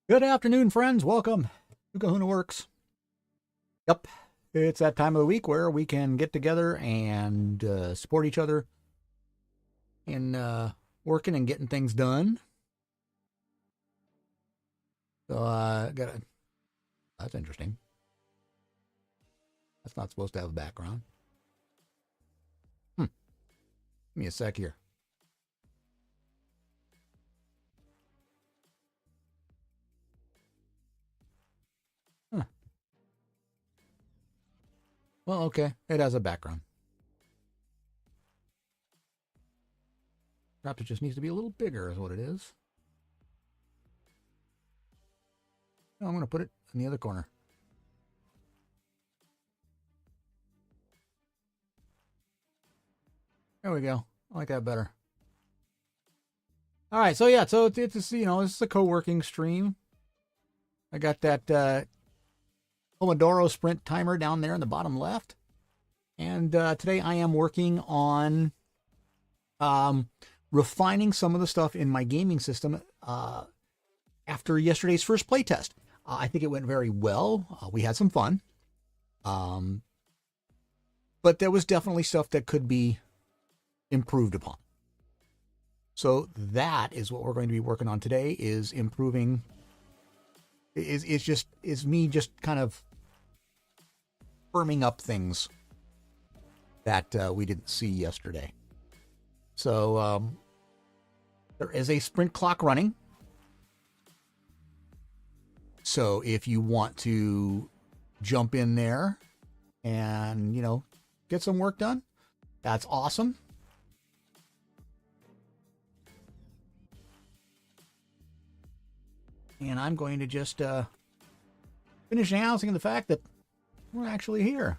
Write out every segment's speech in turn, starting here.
Good afternoon, friends. Welcome to Kahuna Works. Yep, it's that time of the week where we can get together and support each other in working and getting things done. So that's interesting. That's not supposed to have a background. Give me a sec here. Huh. Well, okay, it has a background. Perhaps it just needs to be a little bigger is what it is. No, I'm going to put it in the other corner. There we go. I like that better. All right, so yeah, so it's this is a co-working stream. I got that Pomodoro sprint timer down there in the bottom left, and today I am working on refining some of the stuff in my gaming system after yesterday's first playtest. I think it went very well. We had some fun, but there was definitely stuff that could be improved upon. So that is what we're going to be working on today, is improving. Is me just kind of firming up things that we didn't see yesterday. So there is a sprint clock running. So if you want to jump in there and, get some work done, that's awesome. And I'm going to just finish announcing the fact that we're actually here.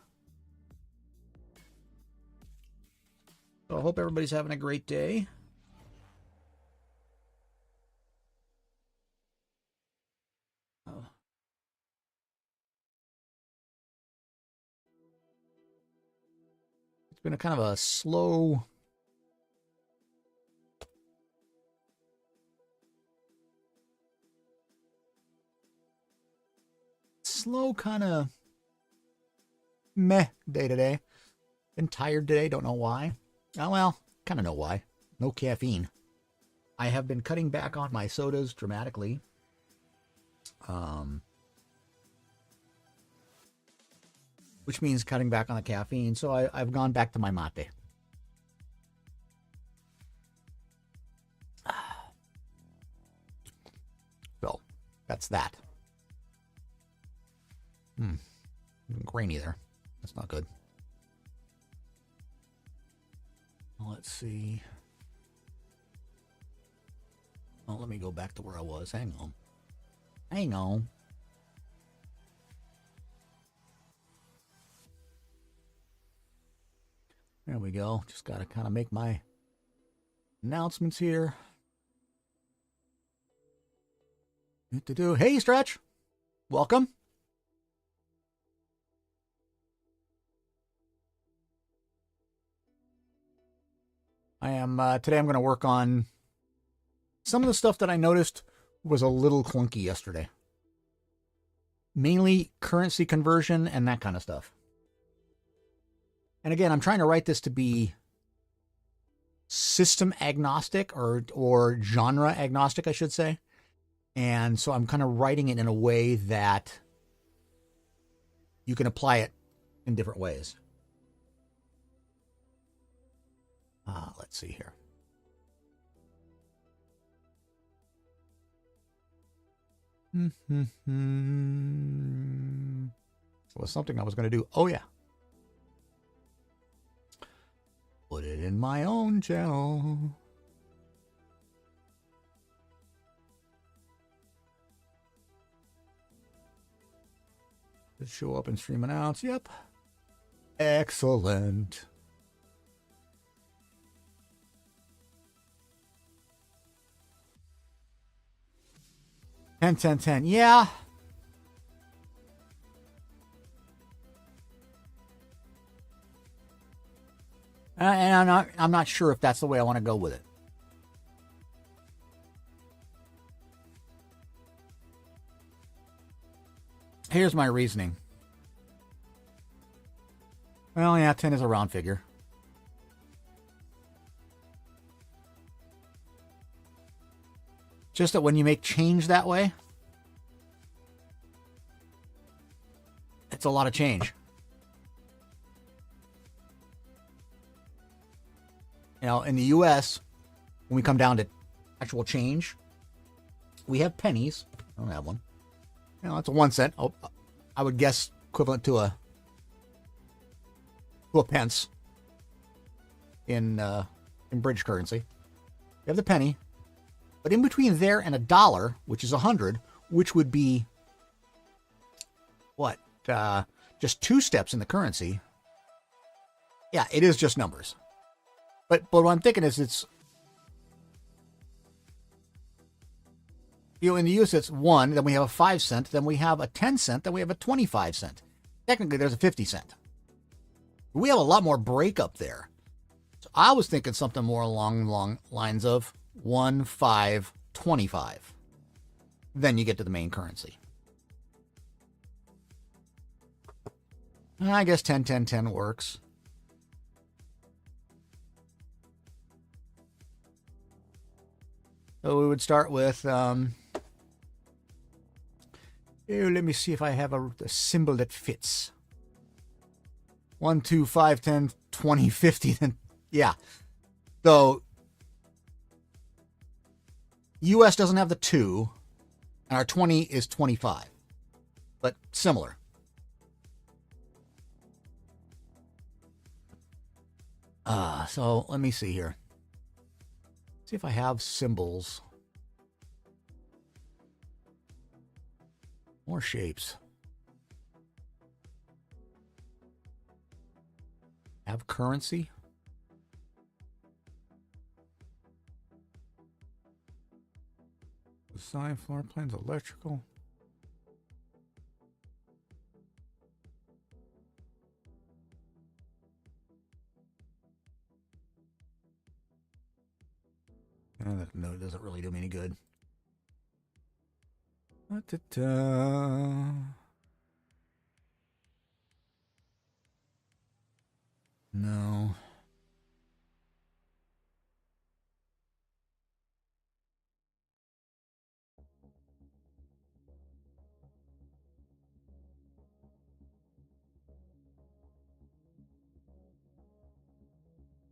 So I hope everybody's having a great day. It's been a kind of a slow kind of meh day today. Been tired today, don't know why. Oh well, kind of know why. No caffeine. I have been cutting back on my sodas dramatically. Which means cutting back on the caffeine, so I've gone back to my mate. So, that's that. Grainy there. That's not good. Let's see. Oh, let me go back to where I was. Hang on. Hang on. There we go. Just got to kind of make my announcements here. Hey, Stretch. Welcome. Today I'm going to work on some of the stuff that I noticed was a little clunky yesterday. Mainly currency conversion and that kind of stuff. And again, I'm trying to write this to be system agnostic or genre agnostic, I should say. And so I'm kind of writing it in a way that you can apply it in different ways. Let's see here. Was something I was going to do. Oh, yeah. Put it in my own channel. Just show up and stream announce. Yep. Excellent. $10. Yeah. And I'm not sure if that's the way I want to go with it. here's my reasoning. Well, yeah, 10 is a round figure. Just that when you make change that way, it's a lot of change. You know, in the U.S., when we come down to actual change, we have pennies. I don't have one. You know, that's a 1 cent. Oh, I would guess equivalent to a pence in British currency. You have the penny, but in between there and a dollar, which is 100, which would be what? Just 2 steps in the currency. Yeah, it is just numbers. But what I'm thinking is it's, you know, in the US it's 1, then we have a 5 cent, then we have a 10 cent, then we have a 25 cent. Technically there's a 50 cent. We have a lot more breakup there. So I was thinking something more along lines of 1, 5, 25. Then you get to the main currency. I guess 10, 10, 10 works. So we would start with, let me see if I have a symbol that fits. 1, 2, 5, 10, 20, 50, then, yeah. So, US doesn't have the 2, and our 20 is 25, but similar. So let me see here. See if I have symbols. More shapes. Have currency. Design floor plans, electrical. No, it doesn't really do me any good. No.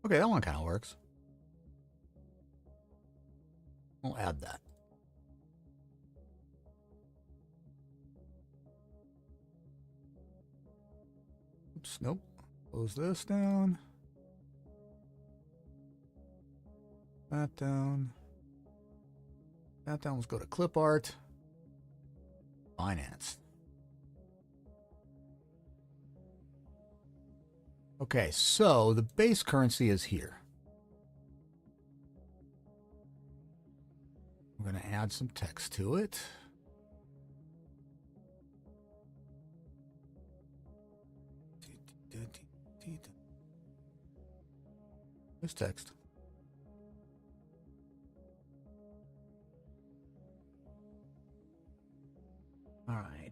Okay, that one kind of works. We'll add that. Oops, nope. Close this down. That down. That down. Let's go to clip art. Finance. Okay, so the base currency is here. We're going to add some text to it. There's text. All right.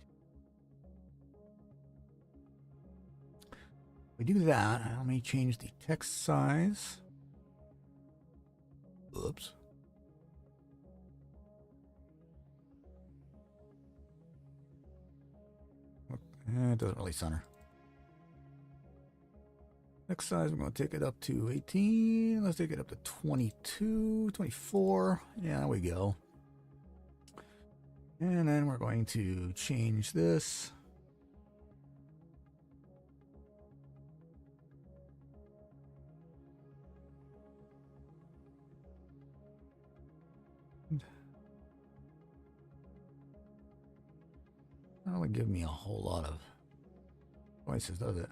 We do that. Let me change the text size. Oops. It doesn't really center. Text size, we're going to take it up to 18. Let's take it up to 22, 24. Yeah, there we go. And then we're going to change this. Not really give me a whole lot of choices, does it?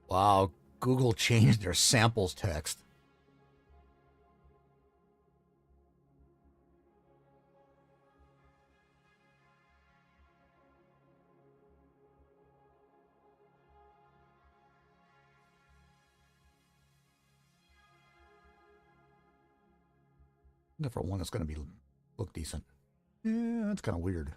Wow, Google changed their samples text. Looking for one that's going to look decent. Yeah, that's kind of weird.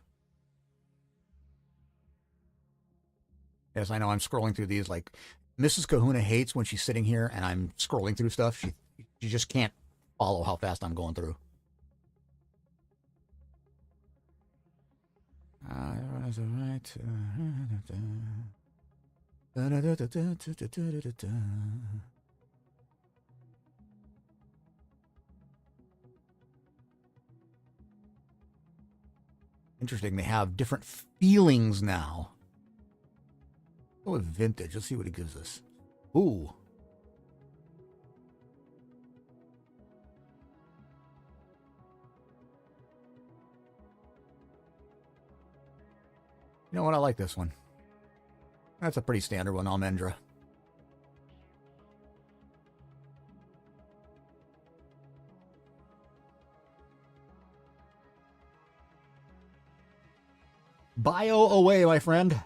Yes, I know. I'm scrolling through these. Like, Mrs. Kahuna hates when she's sitting here and I'm scrolling through stuff. She just can't follow how fast I'm going through. Interesting. They have different feelings now. Go with vintage. Let's see what it gives us. Ooh. You know what? I like this one. That's a pretty standard one, Almendra. Bio away, my friend.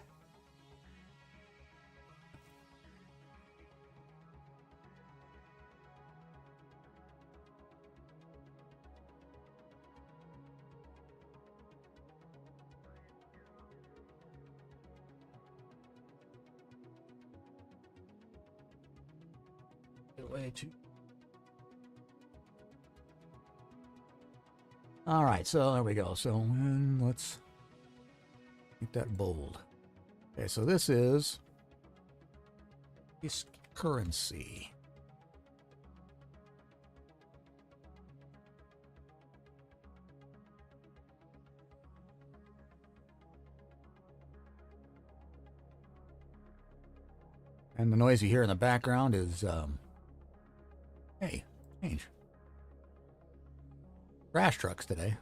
Way too. All right, so there we go. So let's make that bold. Okay, so this is currency. And the noise you hear in the background is, hey, change. Trash trucks today.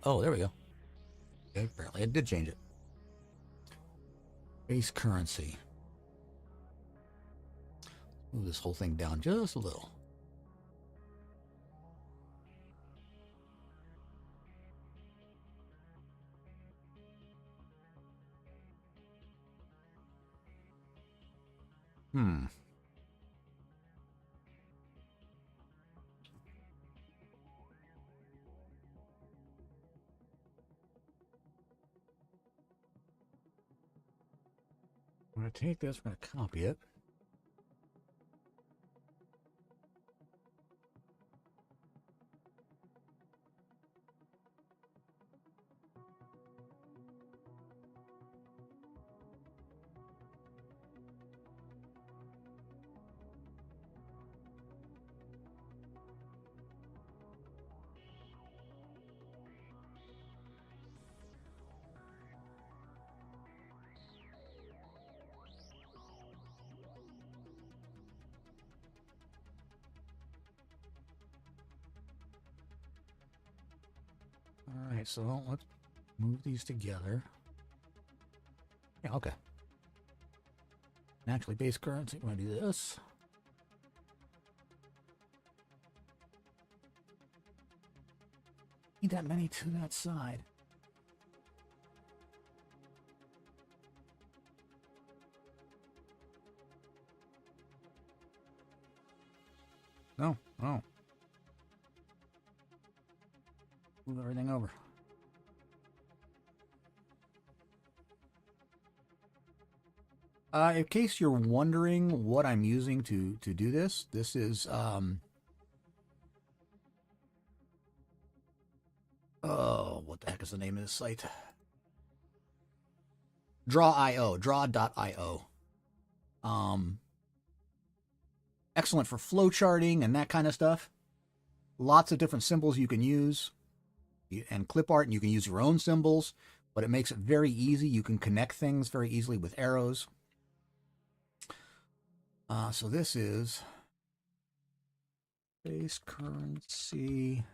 Oh, there we go. Okay, apparently it did change it. Base currency. Move this whole thing down just a little. Hmm. I'm going to take this, I'm going to copy it. All right, so let's move these together. Yeah, okay. Naturally based currency, I'm going to do this. Need that many to that side. No, oh. Move everything over. In case you're wondering what I'm using to do this, this is oh, what the heck is the name of this site? Draw.io, draw.io. Excellent for flowcharting and that kind of stuff. Lots of different symbols you can use and clip art, and you can use your own symbols, but it makes it very easy. You can connect things very easily with arrows. So this is base currency.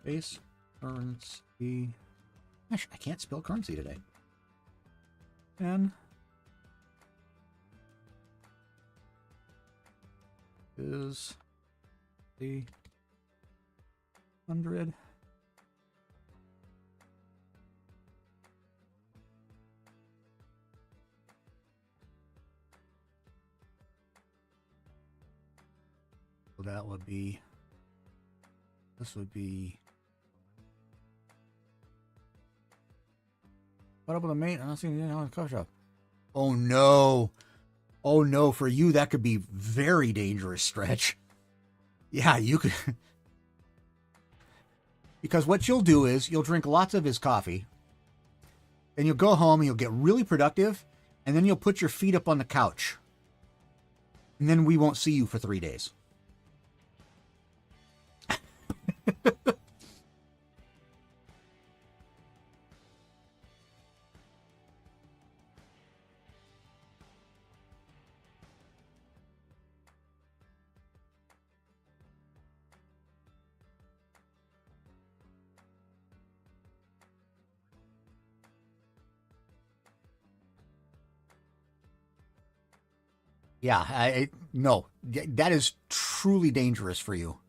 Base currency. Gosh, I can't spell currency today. And is the 100 that would be, this would be, what up with the mate? I'm not seeing anything on the coffee shop. Oh no. Oh no, for you that could be very dangerous, Stretch. Yeah, you could. Because what you'll do is you'll drink lots of his coffee, then you'll go home and you'll get really productive, and then you'll put your feet up on the couch. And then we won't see you for 3 days. Yeah, no, that is truly dangerous for you.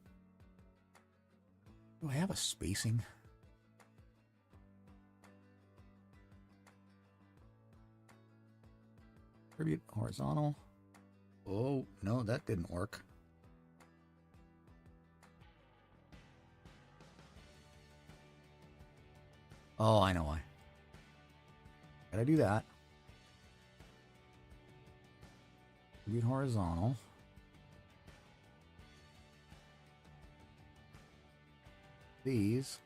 Do I have a spacing? Tribute horizontal. Oh, no, that didn't work. Oh, I know why. Gotta do that. Tribute horizontal. These.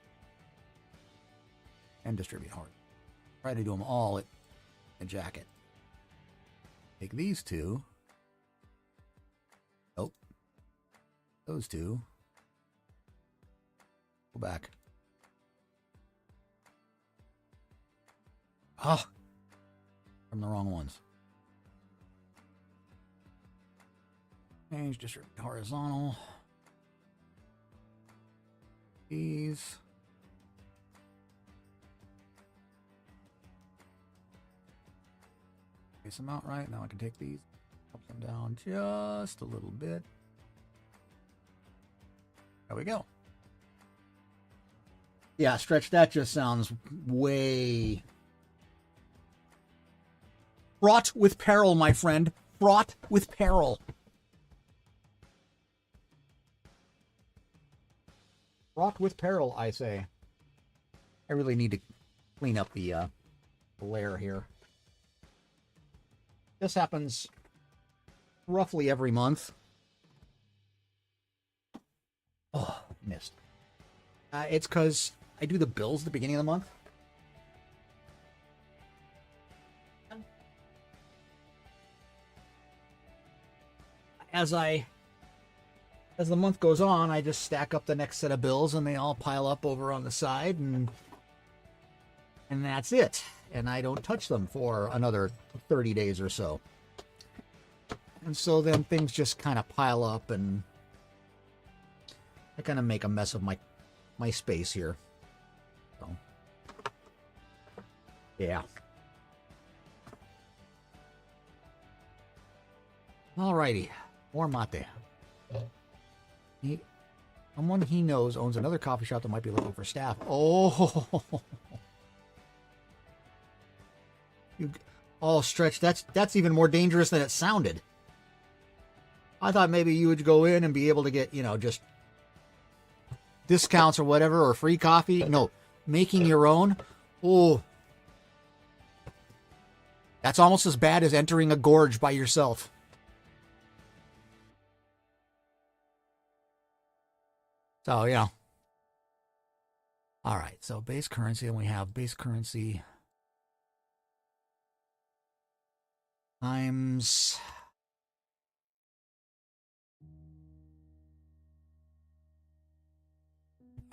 And distribute horizontal. Try to do them all at a jacket. Take these two. Nope. Those two. Go back. Ah! From the wrong ones. Change distribute horizontal. These. Space them out right. Now I can take these, up them down just a little bit. There we go. Yeah, Stretch, that just sounds way fraught with peril, my friend. Fraught with peril. Fraught with peril, I say. I really need to clean up the layer here. This happens roughly every month. Oh, missed. It's because I do the bills at the beginning of the month. As the month goes on, I just stack up the next set of bills, and they all pile up over on the side, and that's it. And I don't touch them for another 30 days or so. And so then things just kind of pile up, and I kind of make a mess of my space here. So, yeah. Alrighty, more mate. Someone he knows owns another coffee shop that might be looking for staff. Oh, Stretch, that's even more dangerous than it sounded. I thought maybe you would go in and be able to get, just discounts or whatever, or free coffee. No, making your own. Oh, that's almost as bad as entering a gorge by yourself. So, all right, so base currency, and we have base currency times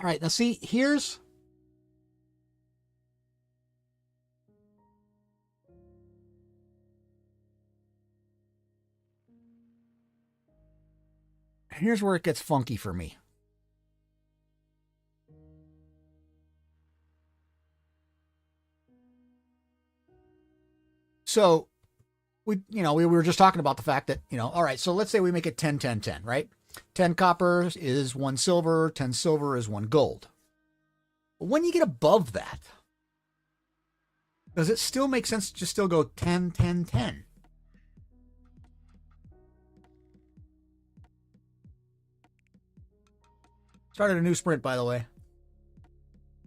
all right, now see, here's where it gets funky for me. So we were just talking about the fact that, all right, so let's say we make it 10, 10, 10, right? 10 copper is 1 silver, 10 silver is 1 gold. But when you get above that, does it still make sense to just still go 10, 10, 10? Started a new sprint, by the way.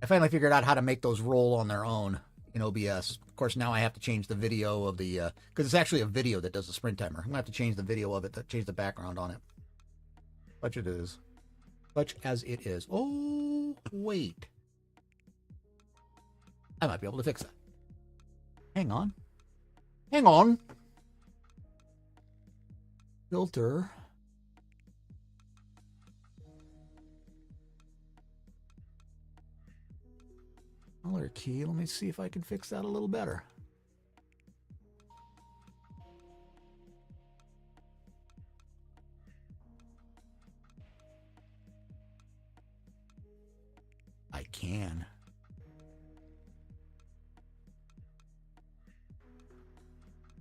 I finally figured out how to make those roll on their own in OBS. Of course, now I have to change the video of the... because it's actually a video that does the sprint timer. I'm going to have to change the video of it, to change the background on it. Such it is. Such as it is. Oh, wait. I might be able to fix that. Hang on. Hang on. Filter. Color key. Let me see if I can fix that a little better. I can.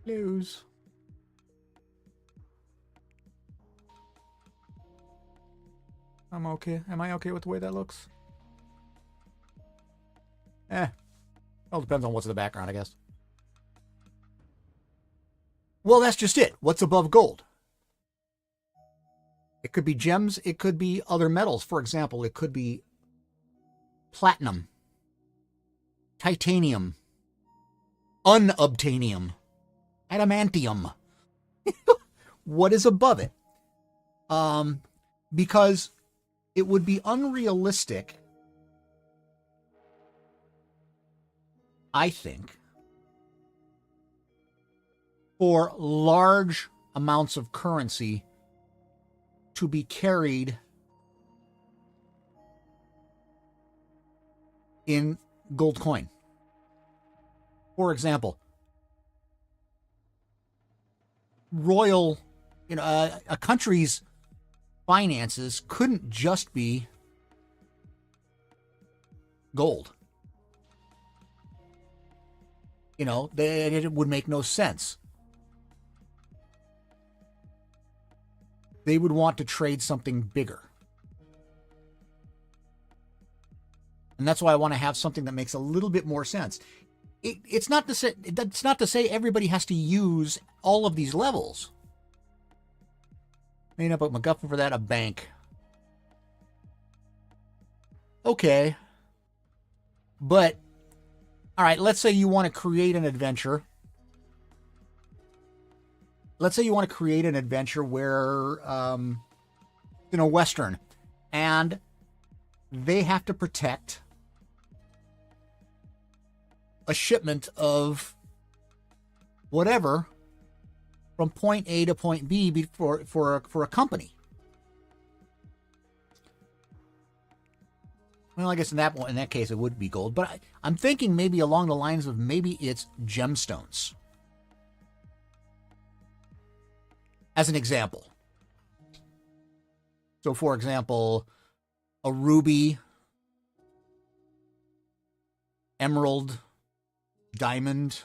Lose. I'm okay. Am I okay with the way that looks? Well, depends on what's in the background, I guess. Well, that's just it. What's above gold? It could be gems. It could be other metals. For example, it could be platinum, titanium, unobtainium, adamantium. What is above it? Because it would be unrealistic, I think, for large amounts of currency to be carried in gold coin. For example, a country's finances couldn't just be gold. It would make no sense. They would want to trade something bigger. And that's why I want to have something that makes a little bit more sense. It's not to say everybody has to use all of these levels. Made up a MacGuffin for that, a bank. Okay. But, all right, let's say you want to create an adventure. Let's say you want to create an adventure where, Western, and they have to protect a shipment of whatever from point A to point B for a company. Well, I guess in that case it would be gold, but I'm thinking maybe along the lines of maybe it's gemstones. As an example. So, for example, a ruby, emerald, diamond.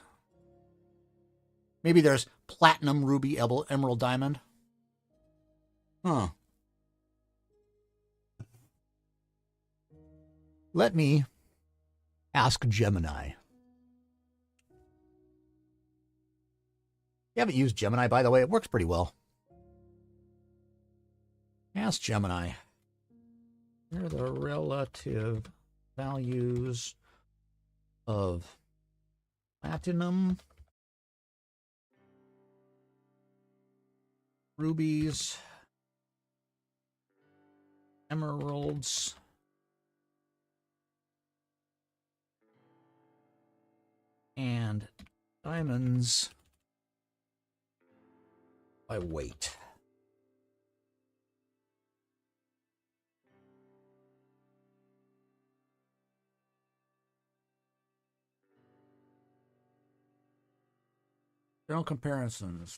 Maybe there's platinum, ruby, emerald, diamond. Huh. Let me ask Gemini. You haven't used Gemini, by the way. It works pretty well. Ask Gemini. Here are the relative values of platinum, rubies, emeralds, and diamonds by weight. General comparisons.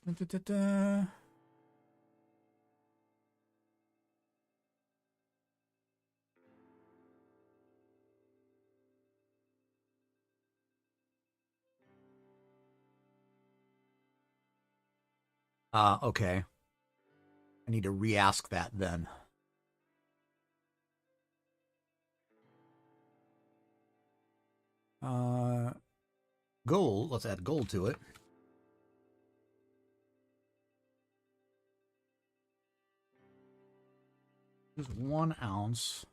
Okay. I need to re-ask that then. Gold. Let's add gold to it. Just 1 ounce.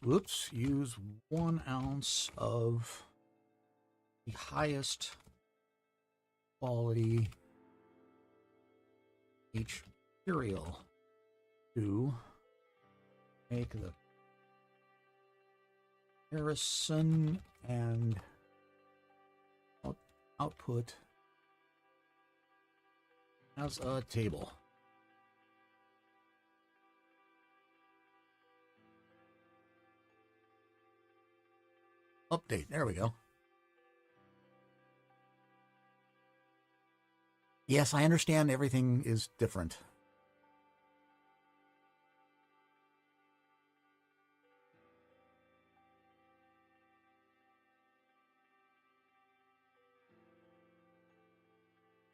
Whoops, use 1 ounce of the highest quality H material to make the comparison and output as a table. Update. There we go. Yes, I understand everything is different.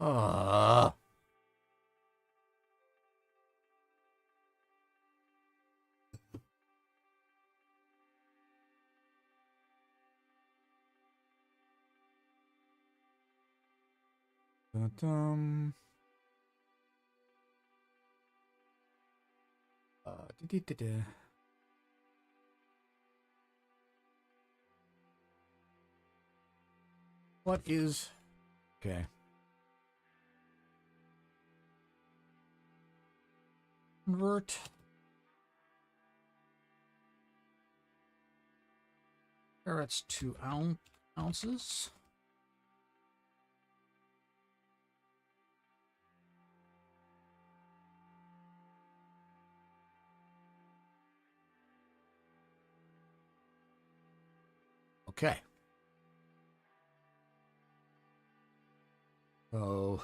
Uh Dum. What is okay? Convert carrots to ounces. Okay. So,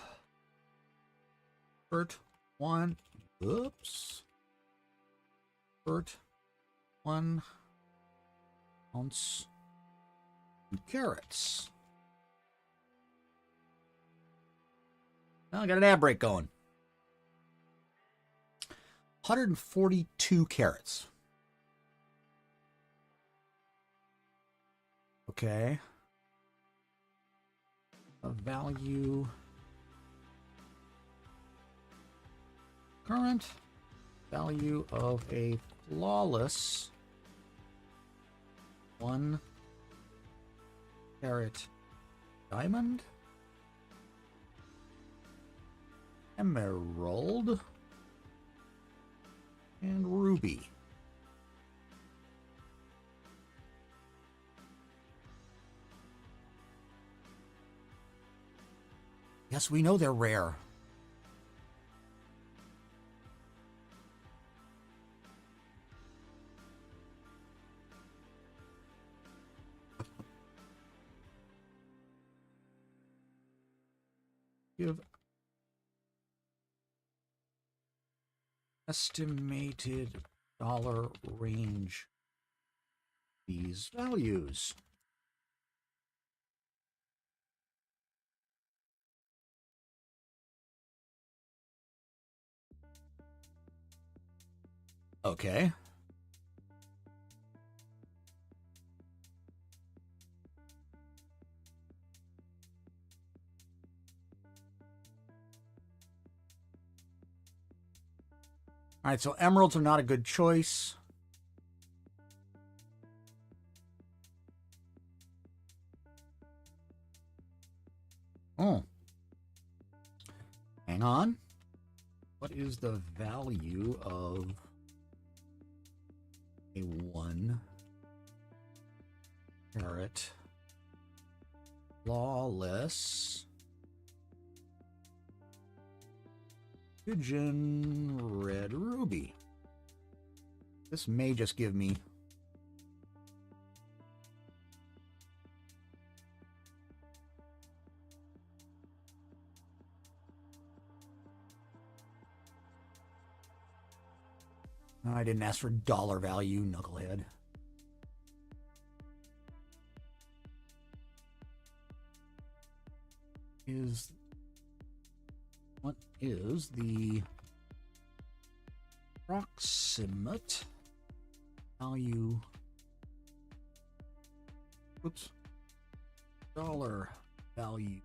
convert 1. Oops. Convert 1 ounce carrots. Now I got an ad break going. 142 carrots. Okay. A value. Current value of a flawless 1 carat diamond, emerald, and ruby. Yes, we know they're rare. Give estimated dollar range these values. Okay. All right, so emeralds are not a good choice. Oh. Hang on. What is the value of a 1 carat flawless pigeon red ruby? This may just give me I didn't ask for dollar value, knucklehead. What is the approximate value? Oops. Dollar value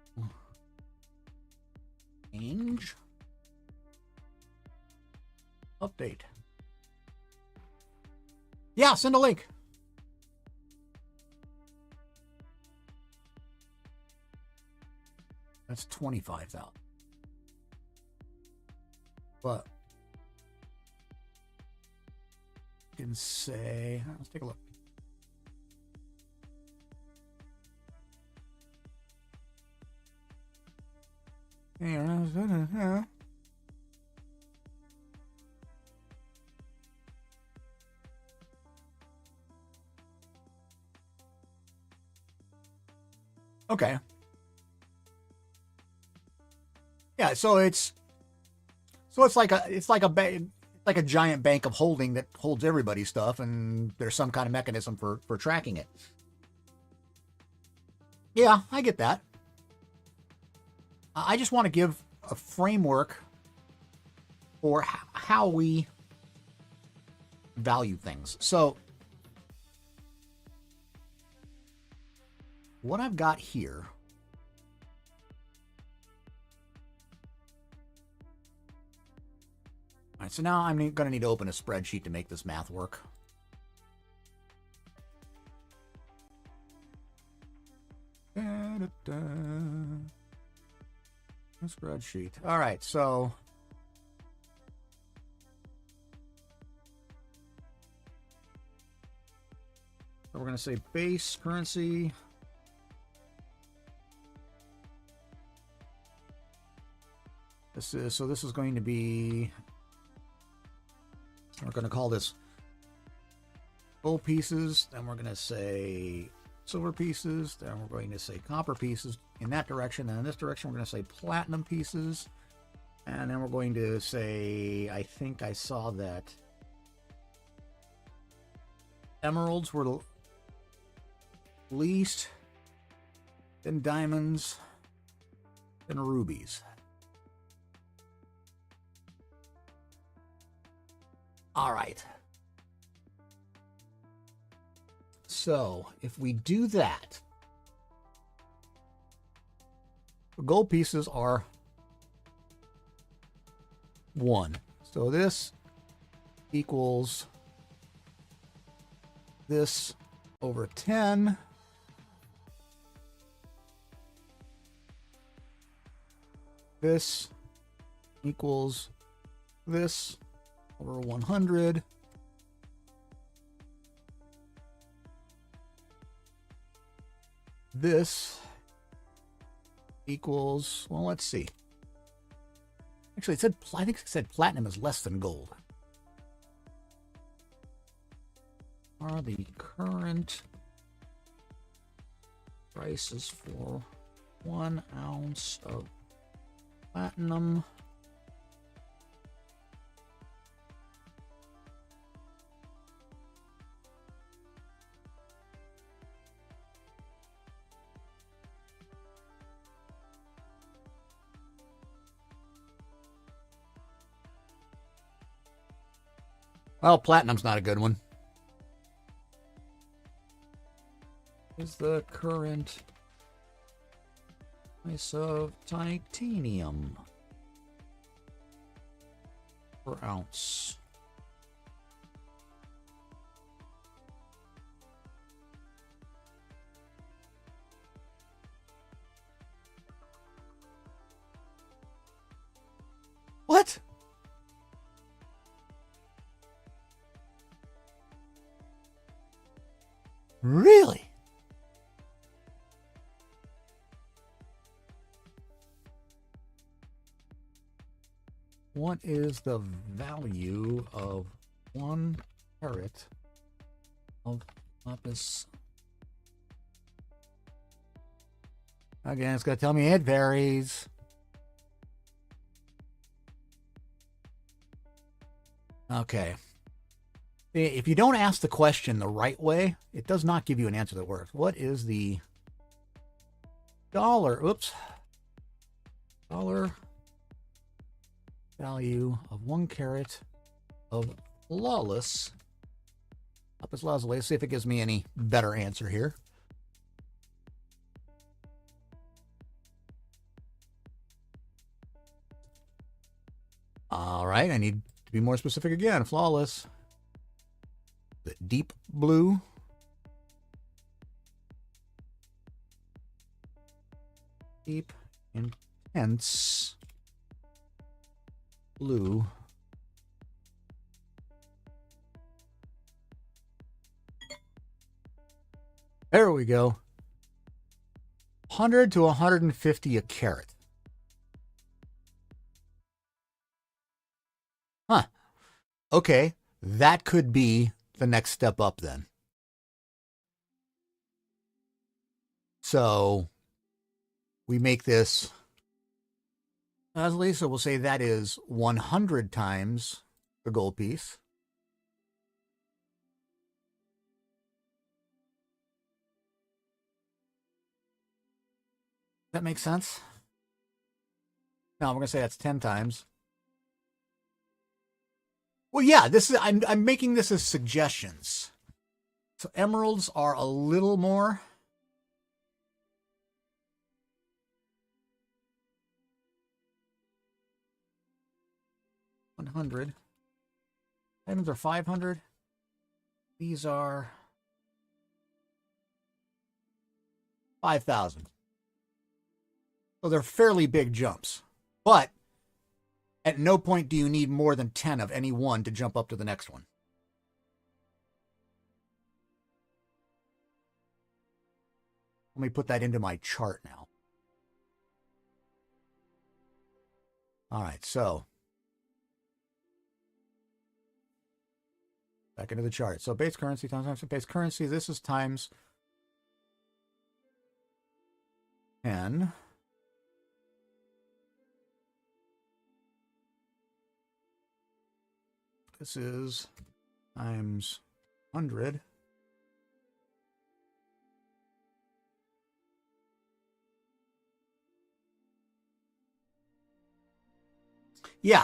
range. Update. Yeah, send a link. That's 25,000. But you can say, let's take a look. Okay. Yeah, so it's like a giant bank of holding that holds everybody's stuff, and there's some kind of mechanism for tracking it. Yeah, I get that. I just want to give a framework for how we value things. So what I've got here, all right, so now I'm going to need to open a spreadsheet to make this math work. Spreadsheet. All right, so we're going to say base currency. This is going to be, we're going to call this gold pieces, then we're going to say silver pieces, then we're going to say copper pieces in that direction, and in this direction we're going to say platinum pieces, and then we're going to say, I think I saw that emeralds were the least, then diamonds, then rubies. All right. So if we do that, the gold pieces are 1. So this equals this over 10. This equals this over 100. This equals, well, let's see. Actually, I think it said platinum is less than gold. Are the current prices for 1 ounce of platinum? Well, platinum's not a good one. Is the current price of titanium per ounce? What? Really? What is the value of 1 carat of lapis? Again, it's going to tell me it varies. Okay. If you don't ask the question the right way, it does not give you an answer that works. What is the dollar value of 1 carat of flawless lapis lazuli? Let's see if it gives me any better answer here. All right, I need to be more specific again. Flawless the deep blue. Deep, intense blue. There we go. 100 to 150 a carat. Huh. Okay, that could be the next step up then. So we make this, as Lisa will say, that is 100 times the gold piece. That makes sense? No, we're going to say that's 10 times. Well, yeah, this is I'm making this as suggestions. So emeralds are a little more. $100. Diamonds are 500. These are 5,000. So they're fairly big jumps. But at no point do you need more than 10 of any one to jump up to the next one. Let me put that into my chart now. All right, so back into the chart. So base currency times base currency. This is times 10. This is times 100.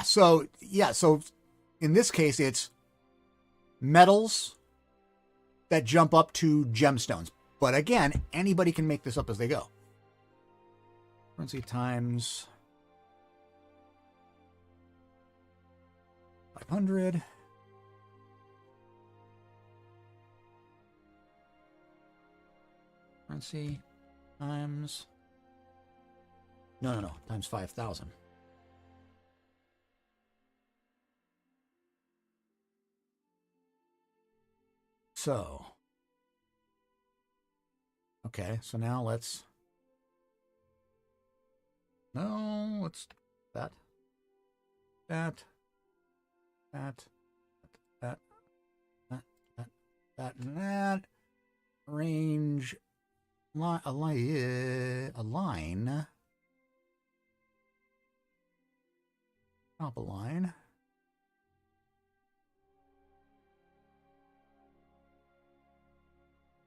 So in this case, it's metals that jump up to gemstones. But again, anybody can make this up as they go. Currency times 500. Currency times... No. Times 5,000. So, okay, so now let's that and that range align top a line.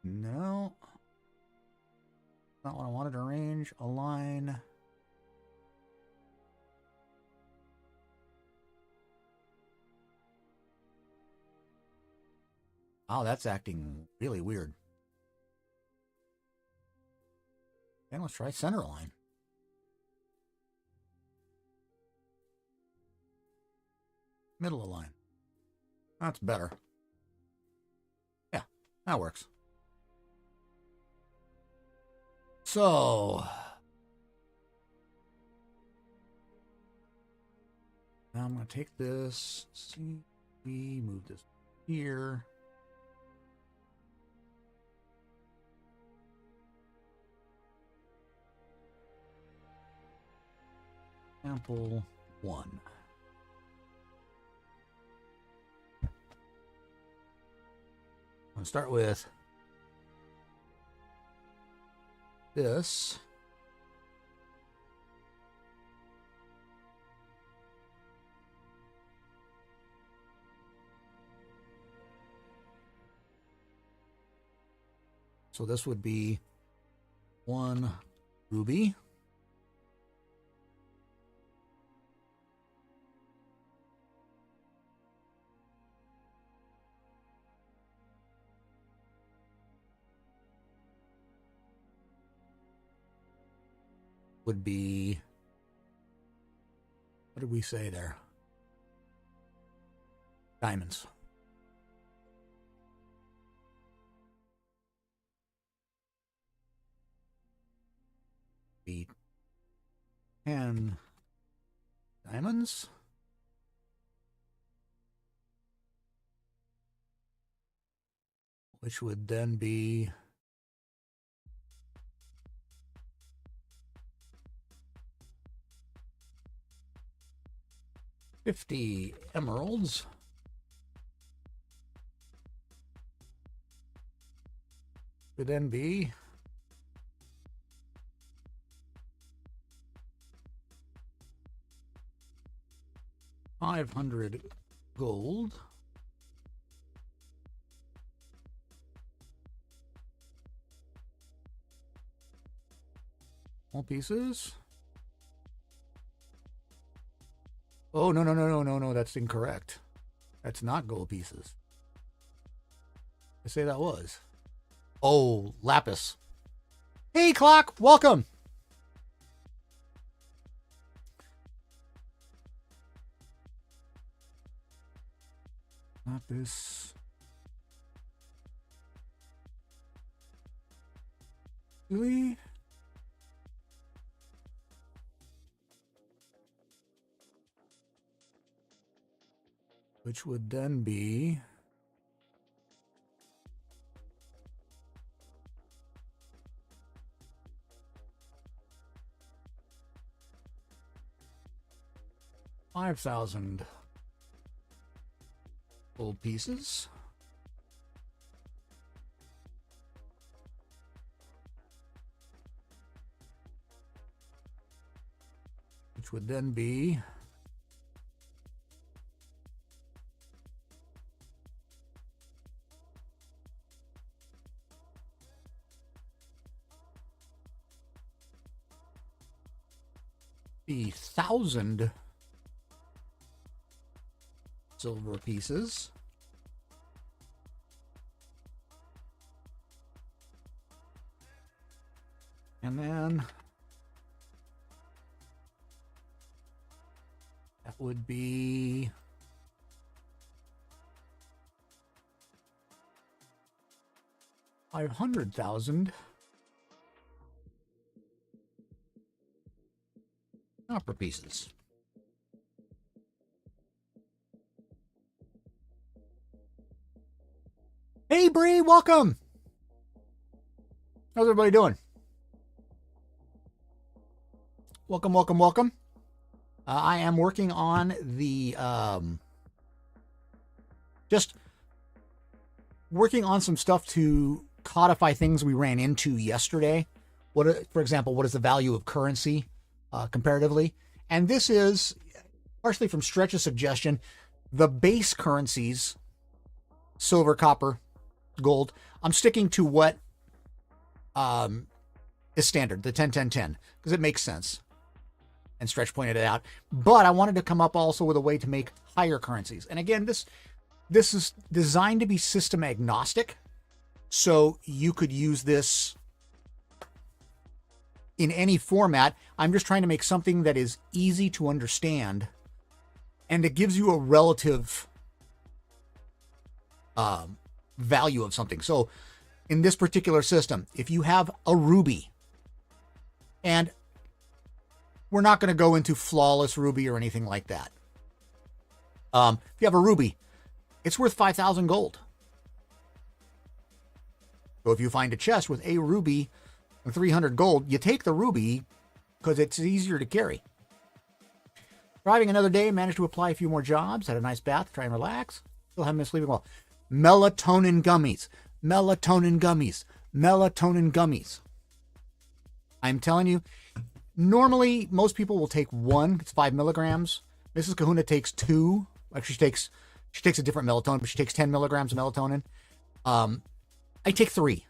No, not what I wanted. Arrange, align. Oh, that's acting really weird. And let's try center line. Middle of line. That's better. Yeah, that works. So now I'm going to take this. See, we move this here. Example 1. I'm going to start with this. So this would be 1 ruby. Would be, what did we say there? Diamonds. be 10 diamonds. Which would then be 50 emeralds. Would then be 500 gold. All pieces. Oh, no, that's incorrect. That's not gold pieces. I say that was. Oh, lapis. Hey, Clock, welcome. Lapis. Really? Which would then be 5,000 gold pieces. Which would then be 1,000 silver pieces. And then that would be 500,000 copper pieces. Hey, Bree, welcome. How's everybody doing? Welcome. I am working on the, just working on some stuff to codify things we ran into yesterday. For example, what is the value of currency comparatively? And this is partially from Stretch's suggestion. The base currencies, silver, copper, gold, I'm sticking to what is standard, the 10-10-10, because it makes sense. And Stretch pointed it out. But I wanted to come up also with a way to make higher currencies. And again, this is designed to be system agnostic. So you could use this in any format. I'm just trying to make something that is easy to understand. And it gives you a relative value of something. So in this particular system, if you have a ruby, and we're not going to go into flawless ruby or anything like that. If you have a ruby, it's worth 5,000 gold. So if you find a chest with a ruby and 300 gold, you take the ruby because it's easier to carry. Driving another day, managed to apply a few more jobs, had a nice bath, try and relax. Still haven't been sleeping well. Melatonin gummies. Melatonin gummies. Melatonin gummies. I'm telling you, normally most people will take one. It's 5 milligrams. Mrs. Kahuna takes 2. Actually, she takes a different melatonin, but she takes 10 milligrams of melatonin. I take 3.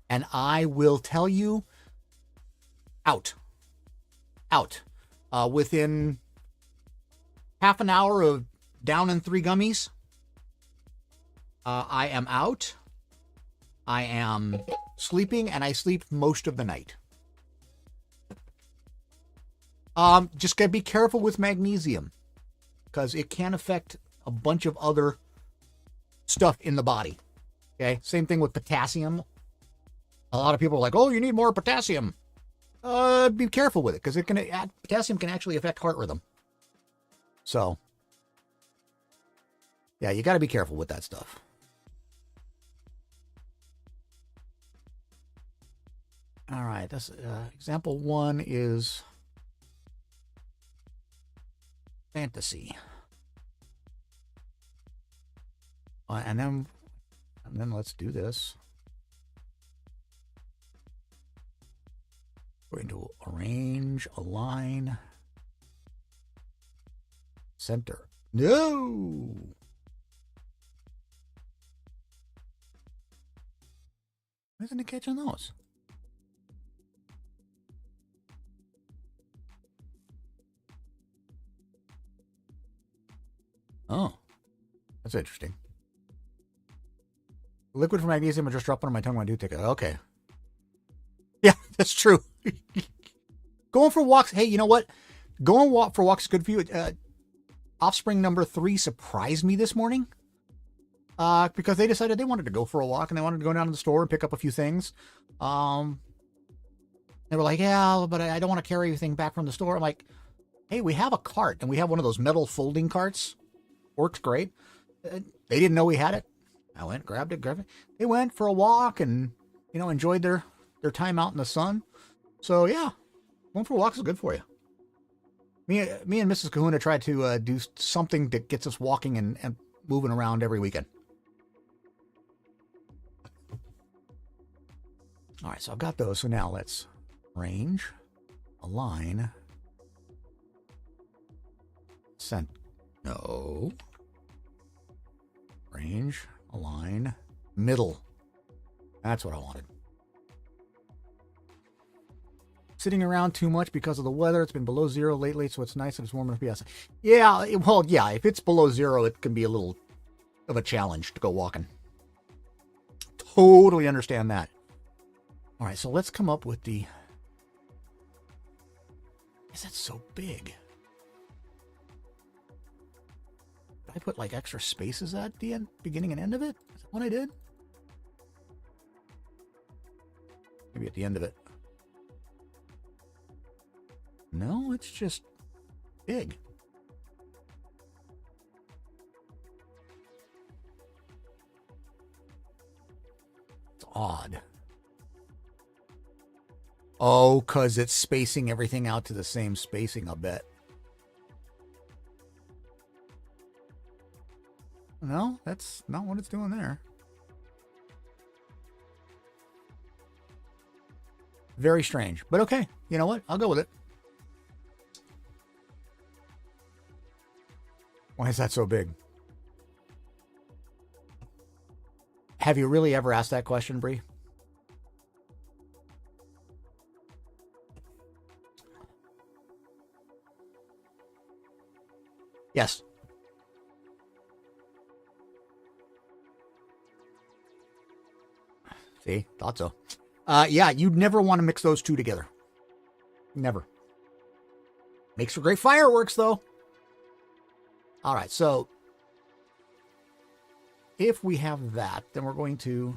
And I will tell you, out. Within half an hour of down in 3 gummies, I am out. I am sleeping, and I sleep most of the night. Just gotta be careful with magnesium, because it can affect a bunch of other stuff in the body. Okay, same thing with potassium. A lot of people are like, "Oh, you need more potassium." be careful with it because potassium can actually affect heart rhythm. So, yeah, you got to be careful with that stuff. All right, that's example 1 is fantasy. And then let's do this. We're going to arrange, align, center. No! Why isn't it catching those? Oh, that's interesting. Liquid for magnesium, I just dropped one on my tongue when I do take it. Okay. Yeah, that's true. Going for walks. Hey, you know what? Going for walks is good for you. Offspring number 3 surprised me this morning. Because they decided they wanted to go for a walk and they wanted to go down to the store and pick up a few things. They were like, yeah, but I don't want to carry everything back from the store. I'm like, hey, we have a cart and we have one of those metal folding carts. Works great. They didn't know we had it. I went, grabbed it. They went for a walk and, enjoyed their time out in the sun. So, yeah, going for walks is good for you. Me and Mrs. Kahuna tried to do something that gets us walking and moving around every weekend. All right, so I've got those. So now let's range, align, no. Range, align, middle. That's what I wanted. Sitting around too much because of the weather. It's been below 0 lately, so it's nice that it's warm enough to be outside. Yeah, yeah, if it's below 0, it can be a little of a challenge to go walking. Totally understand that. All right, so let's come up with the... Is that so big? Did I put like extra spaces at the end, beginning and end of it? Is that what I did? Maybe at the end of it. No, it's just big. It's odd. Oh, because it's spacing everything out to the same spacing, I'll bet. No, that's not what it's doing there. Very strange. But okay, you know what? I'll go with it. Why is that so big? Have you really ever asked that question, Bree? Yes. See, thought so. Yeah, you'd never want to mix those two together. Never. Makes for great fireworks, though. All right, so if we have that, then we're going to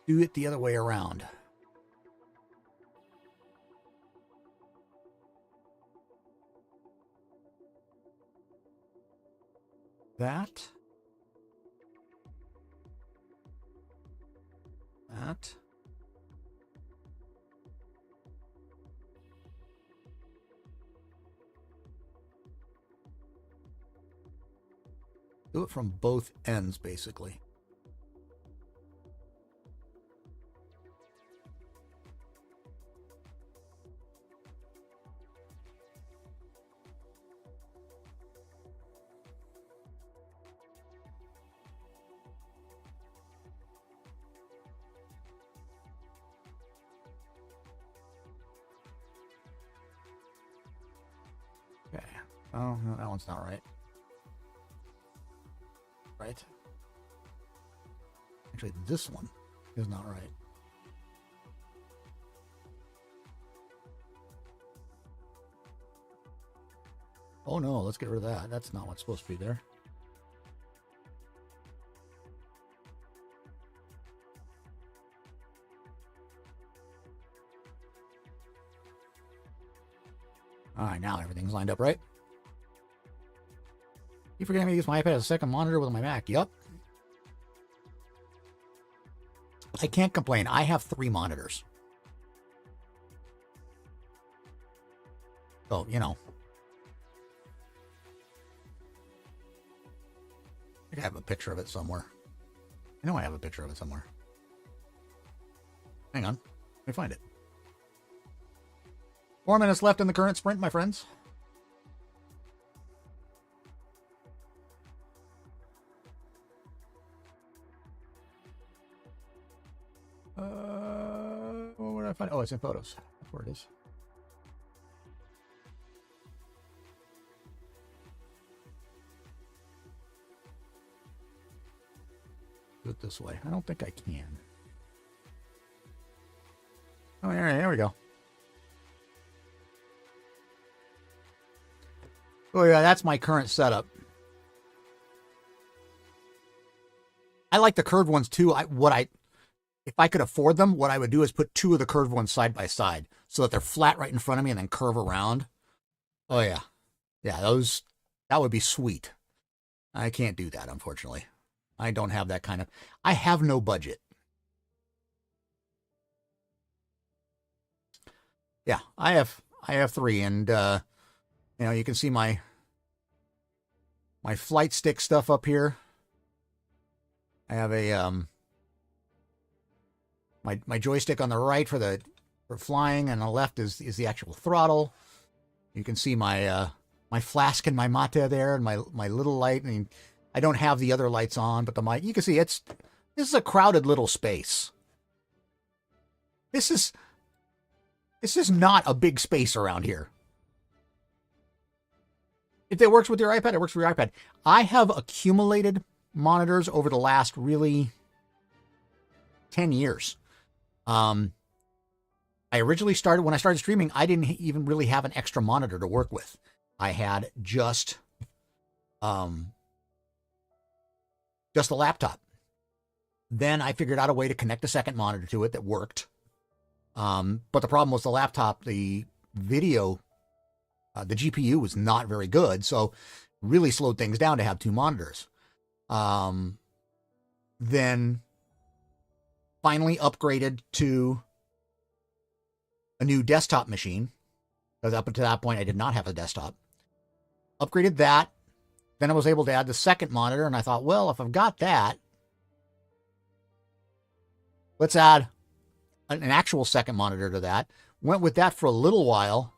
do it the other way around. That. Do it from both ends, basically. Okay. Oh, no, that one's not right. Right. Actually, this one is not right. Oh no, let's get rid of that. That's not what's supposed to be there. All right, now everything's lined up, right? You forgetting me to use my iPad as a second monitor with my Mac? Yup. I can't complain. I have 3 monitors. So, you know. I think I have a picture of it somewhere. I know I have a picture of it somewhere. Hang on. Let me find it. 4 minutes left in the current sprint, my friends. Where did I find it? Oh, it's in photos. That's where it is. Do it this way. I don't think I can. Oh, there we go. Oh, yeah, that's my current setup. I like the curved ones, too. If I could afford them, what I would do is put 2 of the curved ones side by side so that they're flat right in front of me and then curve around. Oh, yeah. Yeah, that would be sweet. I can't do that, unfortunately. I don't have that kind of... I have no budget. Yeah, I have 3, and you know, you can see my flight stick stuff up here. I have a my joystick on the right for flying, and on the left is the actual throttle. You can see my my flask and my mate there, and my little light. I mean, I don't have the other lights on, but the mic. You can see this is a crowded little space. This is not a big space around here. If it works with your iPad, it works with your iPad. I have accumulated monitors over the last really 10 years. I originally started, when I started streaming, I didn't even really have an extra monitor to work with. I had just a laptop. Then I figured out a way to connect a second monitor to it that worked. But the problem was the laptop, the video, the GPU was not very good, so really slowed things down to have 2 monitors. Then finally upgraded to a new desktop machine, because up until that point I did not have a desktop. Upgraded that. Then I was able to add the second monitor, and I thought, well, if I've got that, let's add an actual second monitor to that. Went with that for a little while,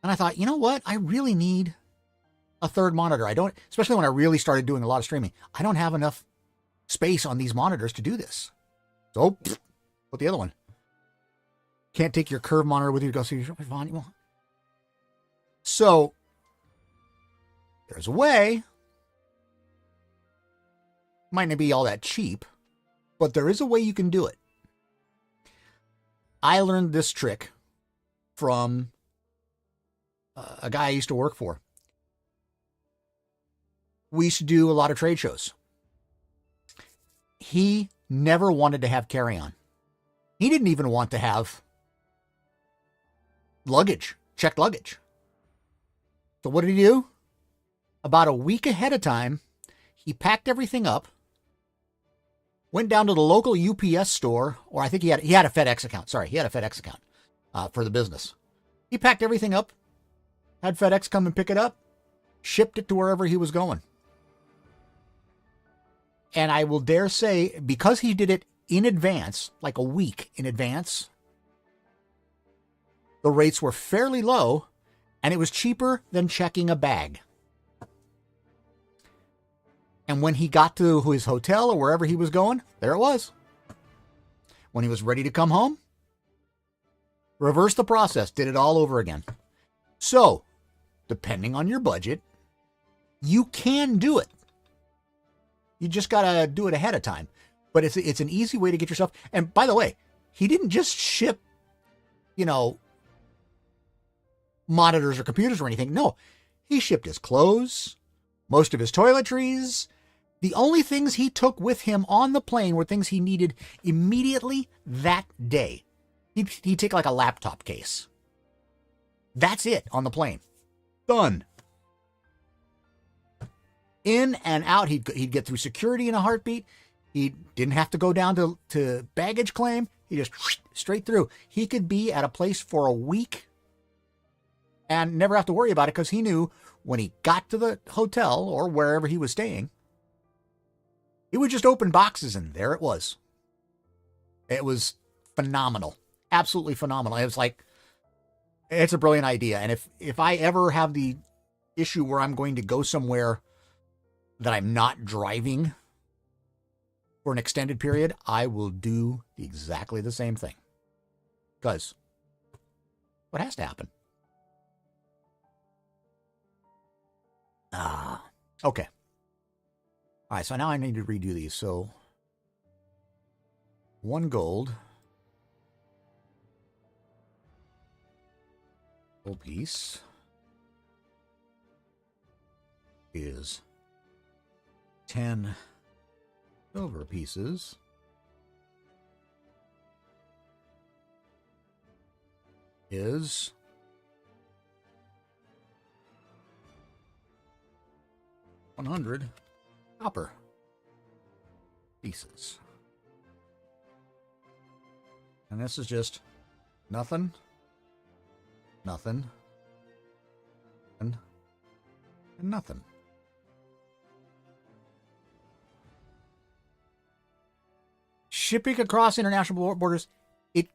and I thought, you know what? I really need a third monitor. I don't, especially when I really started doing a lot of streaming, I don't have enough space on these monitors to do this. So, put the other one. Can't take your curved monitor with you to go see your volume. So, there's a way. Might not be all that cheap, but there is a way you can do it. I learned this trick from a guy I used to work for. We used to do a lot of trade shows. He never wanted to have carry-on. He didn't even want to have luggage, checked luggage. So what did he do? About a week ahead of time, he packed everything up, went down to the local UPS store, or I think he had a FedEx account. Sorry, he had a FedEx account for the business. He packed everything up, had FedEx come and pick it up, shipped it to wherever he was going. And I will dare say, because he did it in advance, like a week in advance, the rates were fairly low, and it was cheaper than checking a bag. And when he got to his hotel or wherever he was going, there it was. When he was ready to come home, reversed the process, did it all over again. So, depending on your budget, you can do it. You just got to do it ahead of time. But it's an easy way to get yourself... And by the way, he didn't just ship, monitors or computers or anything. No, he shipped his clothes, most of his toiletries. The only things he took with him on the plane were things he needed immediately that day. He'd take like a laptop case. That's it on the plane. Done. In and out. He'd get through security in a heartbeat. He didn't have to go down to baggage claim. He just straight through. He could be at a place for a week and never have to worry about it because he knew when he got to the hotel or wherever he was staying, he would just open boxes and there it was. It was phenomenal. Absolutely phenomenal. It was like, it's a brilliant idea. And if I ever have the issue where I'm going to go somewhere that I'm not driving for an extended period, I will do exactly the same thing. Because what has to happen? Okay. All right, so now I need to redo these. So 1 gold. Gold piece is 10 silver pieces. Is 100 copper pieces. And this is just nothing, nothing, and nothing. Shipping across international borders, it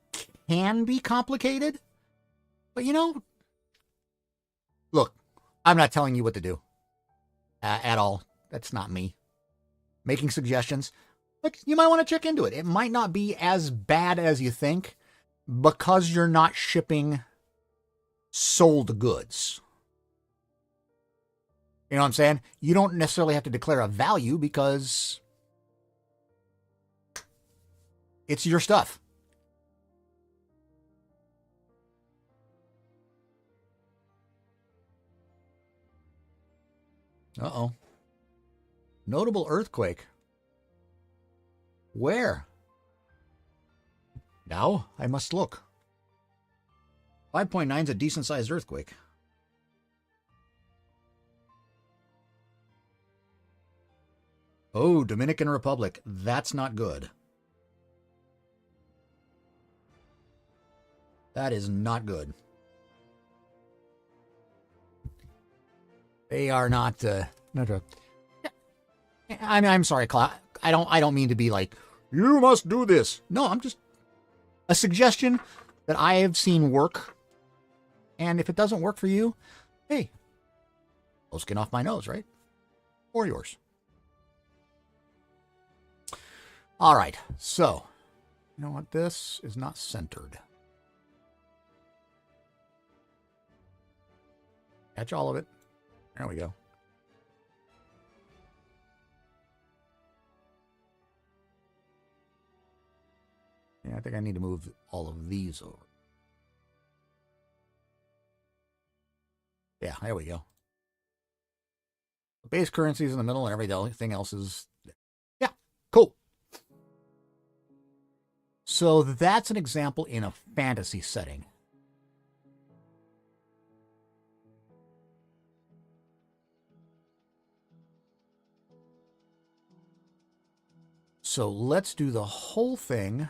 can be complicated. But you know, look, I'm not telling you what to do at all. That's not me. Making suggestions. Look, you might want to check into it. It might not be as bad as you think because you're not shipping sold goods. You know what I'm saying? You don't necessarily have to declare a value because it's your stuff. Uh-oh. Notable earthquake. Where? Now I must look. 5.9 is a decent-sized earthquake. Oh, Dominican Republic. That's not good. That is not good. They are not. I'm sorry, Cla. I don't mean to be like, you must do this. No, I'm just a suggestion that I have seen work. And if it doesn't work for you, hey, no skin off my nose, right? Or yours. All right. So, you know what? This is not centered. Catch all of it. There we go. Yeah, I think I need to move all of these over. Yeah, there we go. The base currency is in the middle and everything else is... Yeah, cool. So that's an example in a fantasy setting. So let's do the whole thing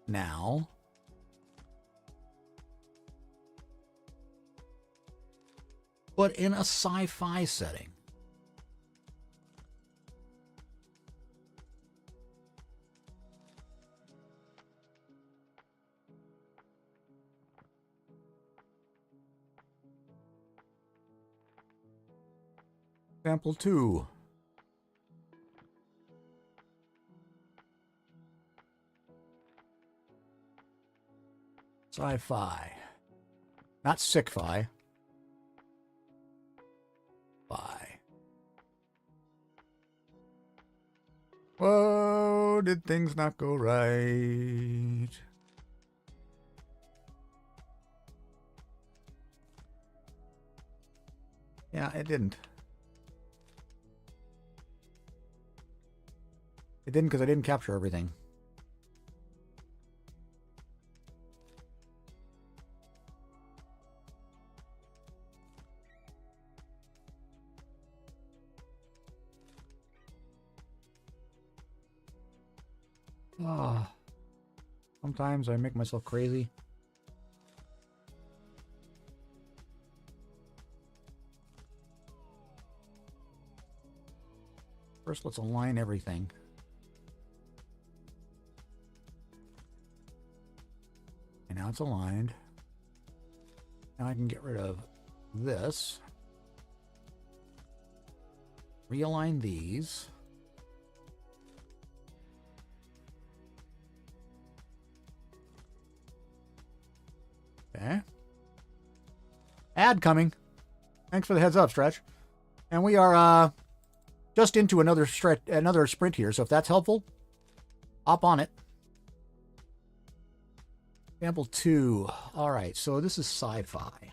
now. But in a sci-fi setting. Example 2. Sci-fi. Not sick-fi. Fi. Whoa, did things not go right? Yeah, it didn't. It didn't because I didn't capture everything. Ah, sometimes I make myself crazy. First, let's align everything. And now it's aligned. Now I can get rid of this. Realign these. Okay. Ad coming. Thanks for the heads up, Stretch. And we are just into another sprint here, so if that's helpful, hop on it. Example 2. All right, so this is sci-fi.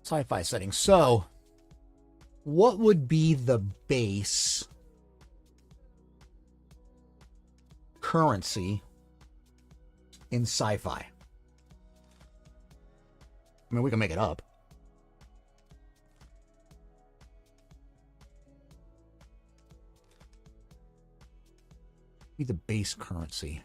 Sci-fi setting. So, what would be the base currency in sci-fi? I mean, we can make it up. Be the base currency.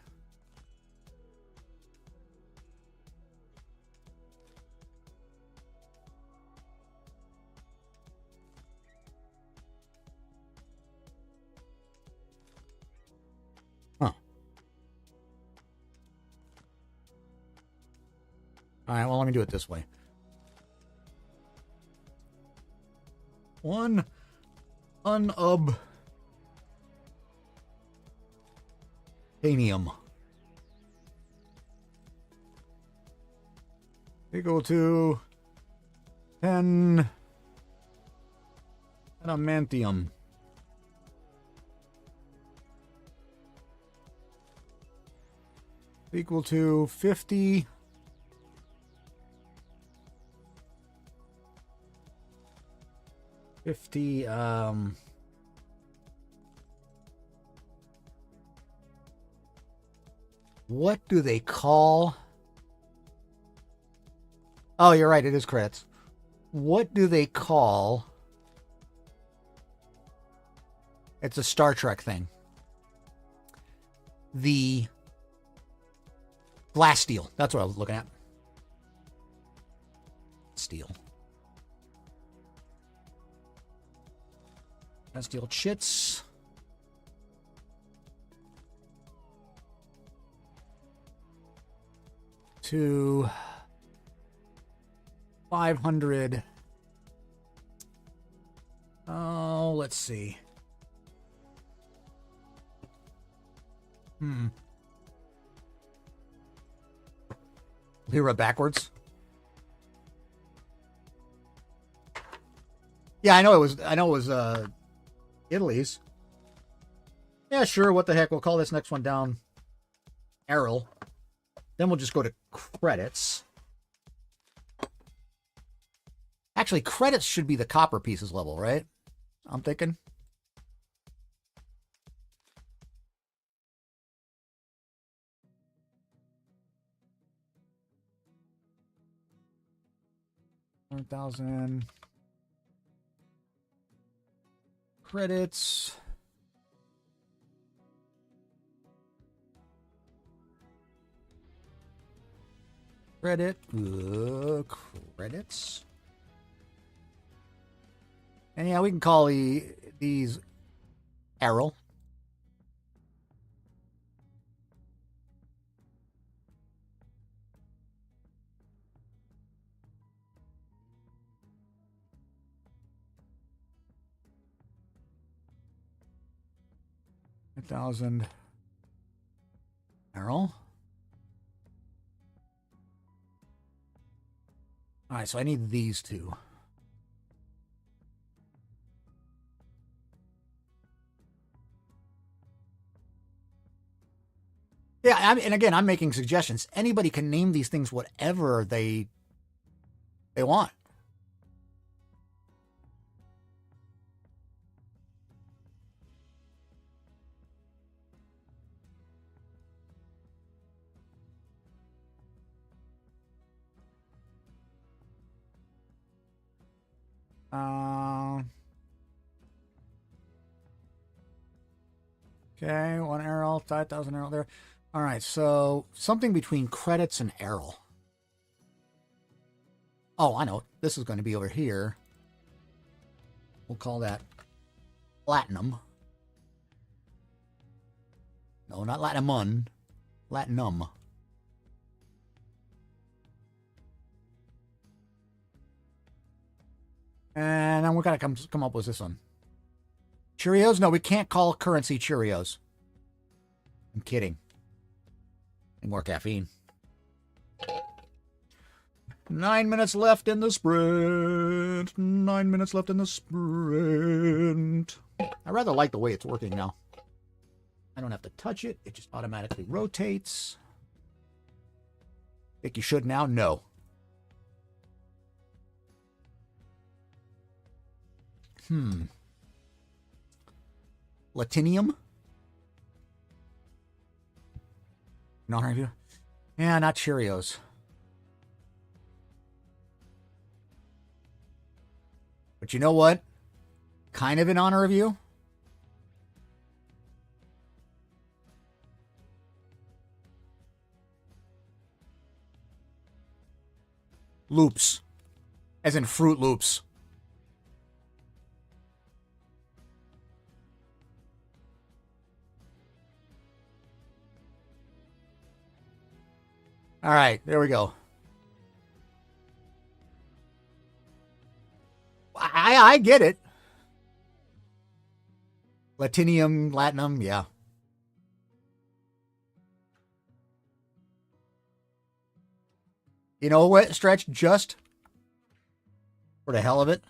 Huh. All right, well, let me do it this way. One unobtainium equal to 10 adamantium equal to 50 what do they call? Oh, you're right, it is credits. What do they call? It's a Star Trek thing. The glass steel. That's what I was looking at. Steel. Glass steel chits. To 500. Oh, let's see. Lira backwards. Yeah, I know it was Italy's. Yeah, sure, what the heck. We'll call this next one down Errol. Then we'll just go to credits. Actually, credits should be the copper pieces level, right? I'm thinking. $100,000 credits. Credits. And yeah, we can call these Errol. $1,000 Errol. All right, so I need these two. Yeah, and again, I'm making suggestions. Anybody can name these things whatever they want. Okay, 1 arrow, 5,000 arrow there. All right, so something between credits and arrow. Oh, I know. This is going to be over here. We'll call that platinum. No, not latinum. Latinum. And then we got to come up with this one. Cheerios? No, we can't call currency Cheerios. I'm kidding. Need more caffeine. 9 minutes left in the sprint. 9 minutes left in the sprint. I rather like the way it's working now. I don't have to touch it. It just automatically rotates. Think you should now? No. Latinium? Not review? Yeah, not Cheerios. But you know what? Kind of in honor of you. Loops. As in Fruit Loops. All right, there we go. I get it. Latinium, Latinum, yeah. You know what, Stretch? Just for the hell of it.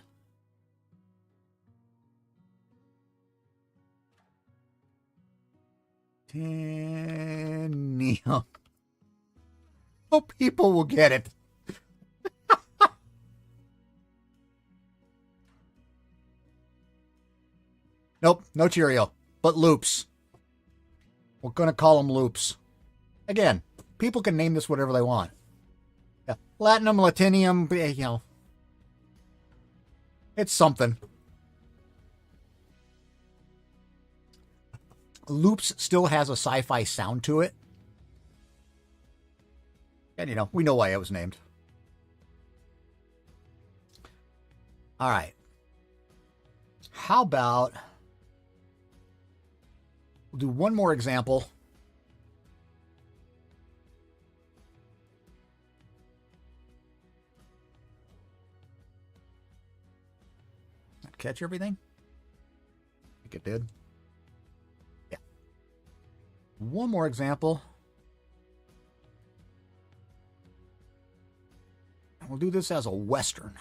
Tinium. Oh, people will get it. Nope, no Cheerio, but loops. We're going to call them loops. Again, people can name this whatever they want. Yeah. Latinum, Latinium, you know. It's something. Loops still has a sci-fi sound to it. And, you know, we know why it was named. All right. How about... We'll do one more example. Did that catch everything? I think it did. Yeah. One more example. And we'll do this as a Western.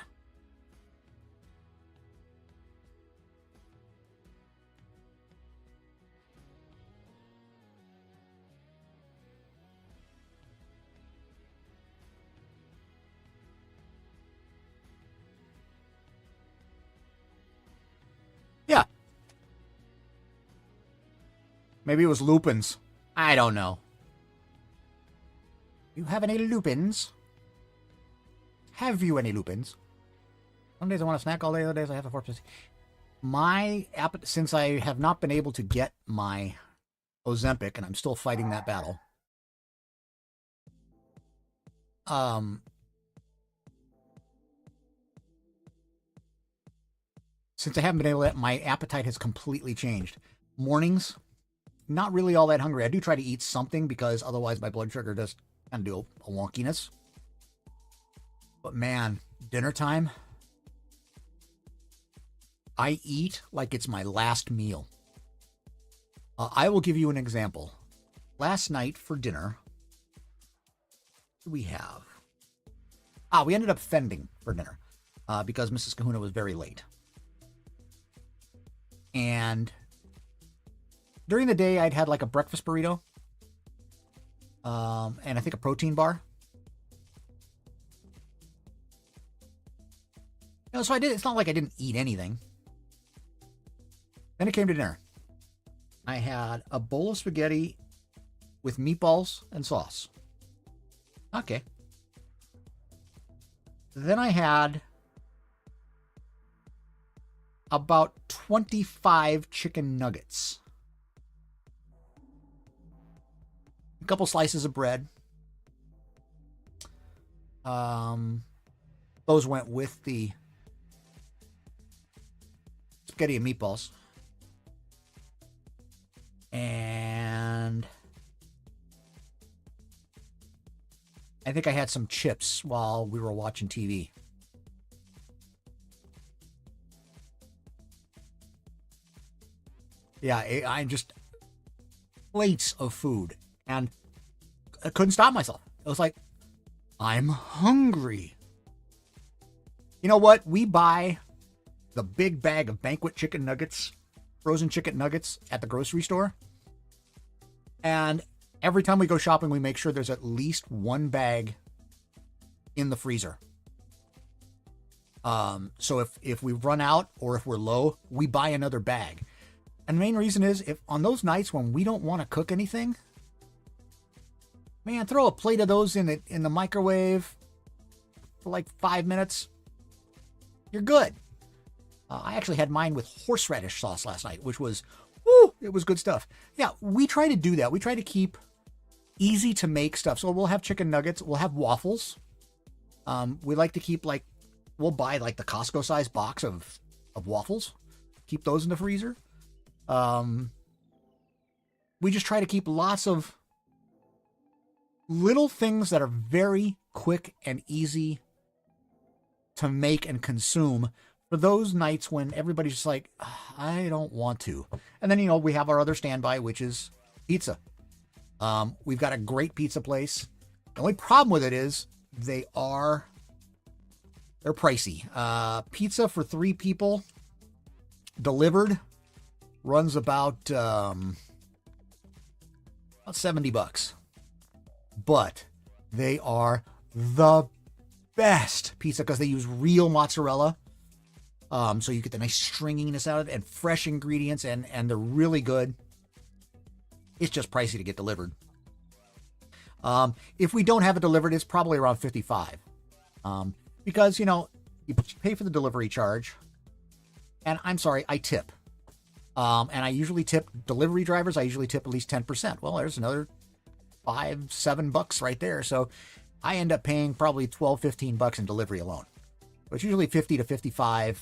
Yeah. Maybe it was lupins. I don't know. You have any lupins? Have you any lupins? Some days I want to snack all day, other days I have to force. My since I have not been able to get my Ozempic, and I'm still fighting that battle. Since I haven't been able to, my appetite has completely changed. Mornings, not really all that hungry. I do try to eat something because otherwise my blood sugar does kind of do a wonkiness. But man, dinner time, I eat like it's my last meal. I will give you an example. Last night for dinner, what do we have? We ended up fending for dinner because Mrs. Kahuna was very late. And during the day, I'd had like a breakfast burrito and I think a protein bar. You know, so I did. It's not like I didn't eat anything. Then it came to dinner. I had a bowl of spaghetti with meatballs and sauce. Okay. Then I had about 25 chicken nuggets. couple slices of bread. Those went with the spaghetti and meatballs. And I think I had some chips while we were watching TV. Yeah, I'm just plates of food. And I couldn't stop myself. It was like, I'm hungry. You know what? We buy the big bag of banquet chicken nuggets, frozen chicken nuggets at the grocery store. And every time we go shopping, we make sure there's at least one bag in the freezer. So if we run out or if we're low, we buy another bag. And the main reason is if on those nights when we don't want to cook anything, man, throw a plate of those in the microwave for like 5 minutes. You're good. I actually had mine with horseradish sauce last night, which was, woo, it was good stuff. Yeah, we try to do that. We try to keep easy to make stuff. So we'll have chicken nuggets. We'll have waffles. We like to keep we'll buy like the Costco size box of waffles. Keep those in the freezer. We just try to keep lots of little things that are very quick and easy to make and consume for those nights when everybody's just like, I don't want to. And then, we have our other standby, which is pizza. We've got a great pizza place. The only problem with it is they're pricey. Pizza for 3 people delivered runs about $70. But they are the best pizza because they use real mozzarella. So you get the nice stringiness out of it and fresh ingredients, and they're really good. It's just pricey to get delivered. If we don't have it delivered, it's probably around $55. Because, you pay for the delivery charge. And I'm sorry, I tip. And I usually tip delivery drivers. I usually tip at least 10%. Well, there's another $5-7 right there. So I end up paying probably $12-15 in delivery alone. But it's usually $50 to $55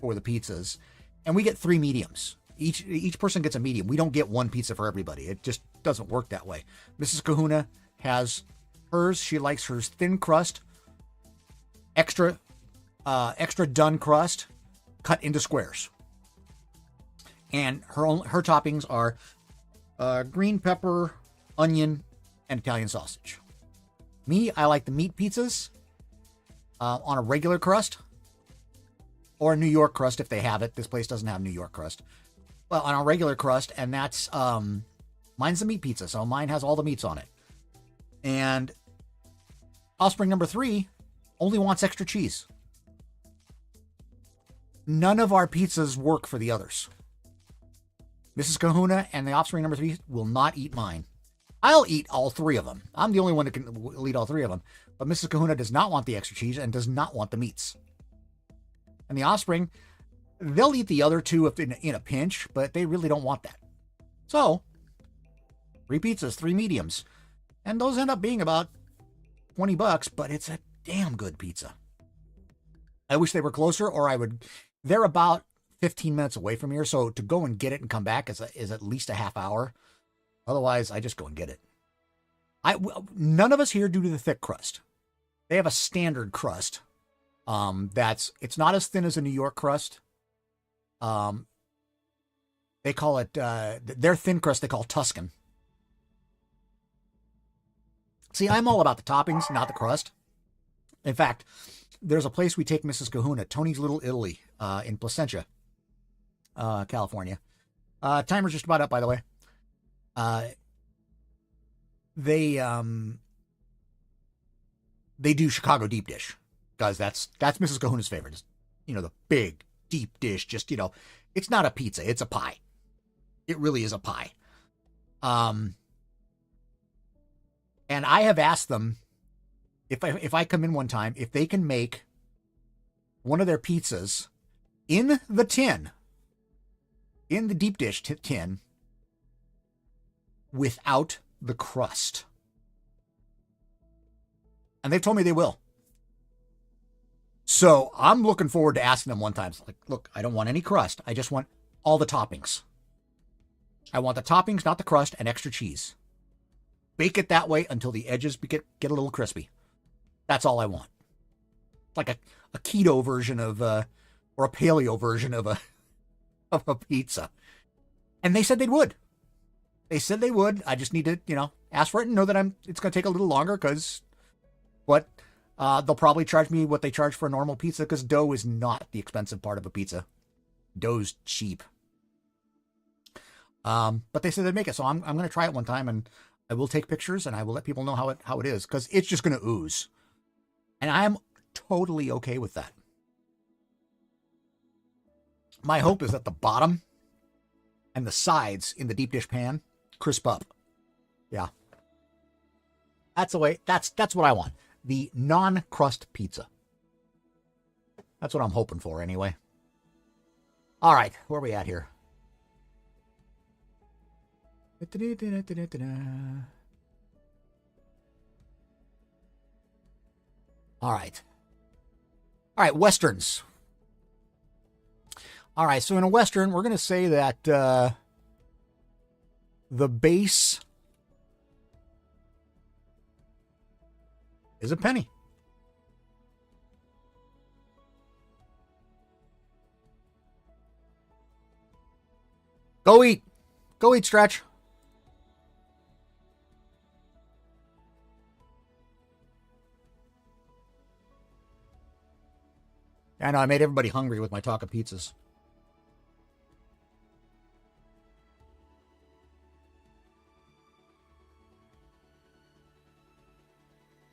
for the pizzas. And we get 3 mediums. Each person gets a medium. We don't get one pizza for everybody. It just doesn't work that way. Mrs. Kahuna has hers. She likes hers thin crust, extra done crust, cut into squares. And her toppings are green pepper, onion, and Italian sausage. Me, I like the meat pizzas on a regular crust or a New York crust if they have it. This place doesn't have New York crust. Well, on a regular crust, and that's mine's the meat pizza, so mine has all the meats on it. And offspring number 3 only wants extra cheese. None of our pizzas work for the others. Mrs. Kahuna and the offspring number 3 will not eat mine. I'll eat all 3 of them. I'm the only one that can eat all 3 of them. But Mrs. Kahuna does not want the extra cheese and does not want the meats. And the offspring, they'll eat the other 2 if in a pinch, but they really don't want that. So, 3 pizzas, 3 mediums. And those end up being about $20, but it's a damn good pizza. I wish they were closer, or they're about 15 minutes away from here, so to go and get it and come back is at least a half hour. Otherwise, I just go and get it. None of us here do the thick crust. They have a standard crust. It's not as thin as a New York crust. They call it their thin crust. They call Tuscan. See, I'm all about the toppings, not the crust. In fact, there's a place we take Mrs. Kahuna, Tony's Little Italy, in Placentia, California. Timer's just about up, by the way. They do Chicago deep dish, guys. That's Mrs. Kahuna's favorite. The big deep dish. Just it's not a pizza, it's a pie. It really is a pie. And I have asked them if I come in one time if they can make one of their pizzas in the tin, in the deep dish tin, without the crust. And they've told me they will. So I'm looking forward to asking them one time. It's like, look, I don't want any crust. I just want all the toppings. I want the toppings, not the crust, and extra cheese. Bake it that way until the edges get a little crispy. That's all I want. It's like a keto version of, or a paleo version of a pizza. And they said they would. They said they would. I just need to, ask for it and know that it's going to take a little longer because they'll probably charge me what they charge for a normal pizza because dough is not the expensive part of a pizza. Dough's cheap. But they said they'd make it. So I'm going to try it one time and I will take pictures and I will let people know how it is because it's just going to ooze. And I am totally okay with that. My hope is that the bottom and the sides in the deep dish pan crisp up. Yeah. That's the way, that's what I want. The non-crust pizza. That's what I'm hoping for anyway. All right, where are we at here? All right. All right, Westerns. All right, so in a Western, we're going to say that the base is a penny. Go eat. Go eat, Stretch. I know, I made everybody hungry with my talk of pizzas.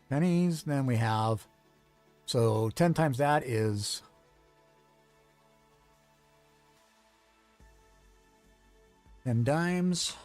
Pennies, then we have, so 10 times that is 10 dimes.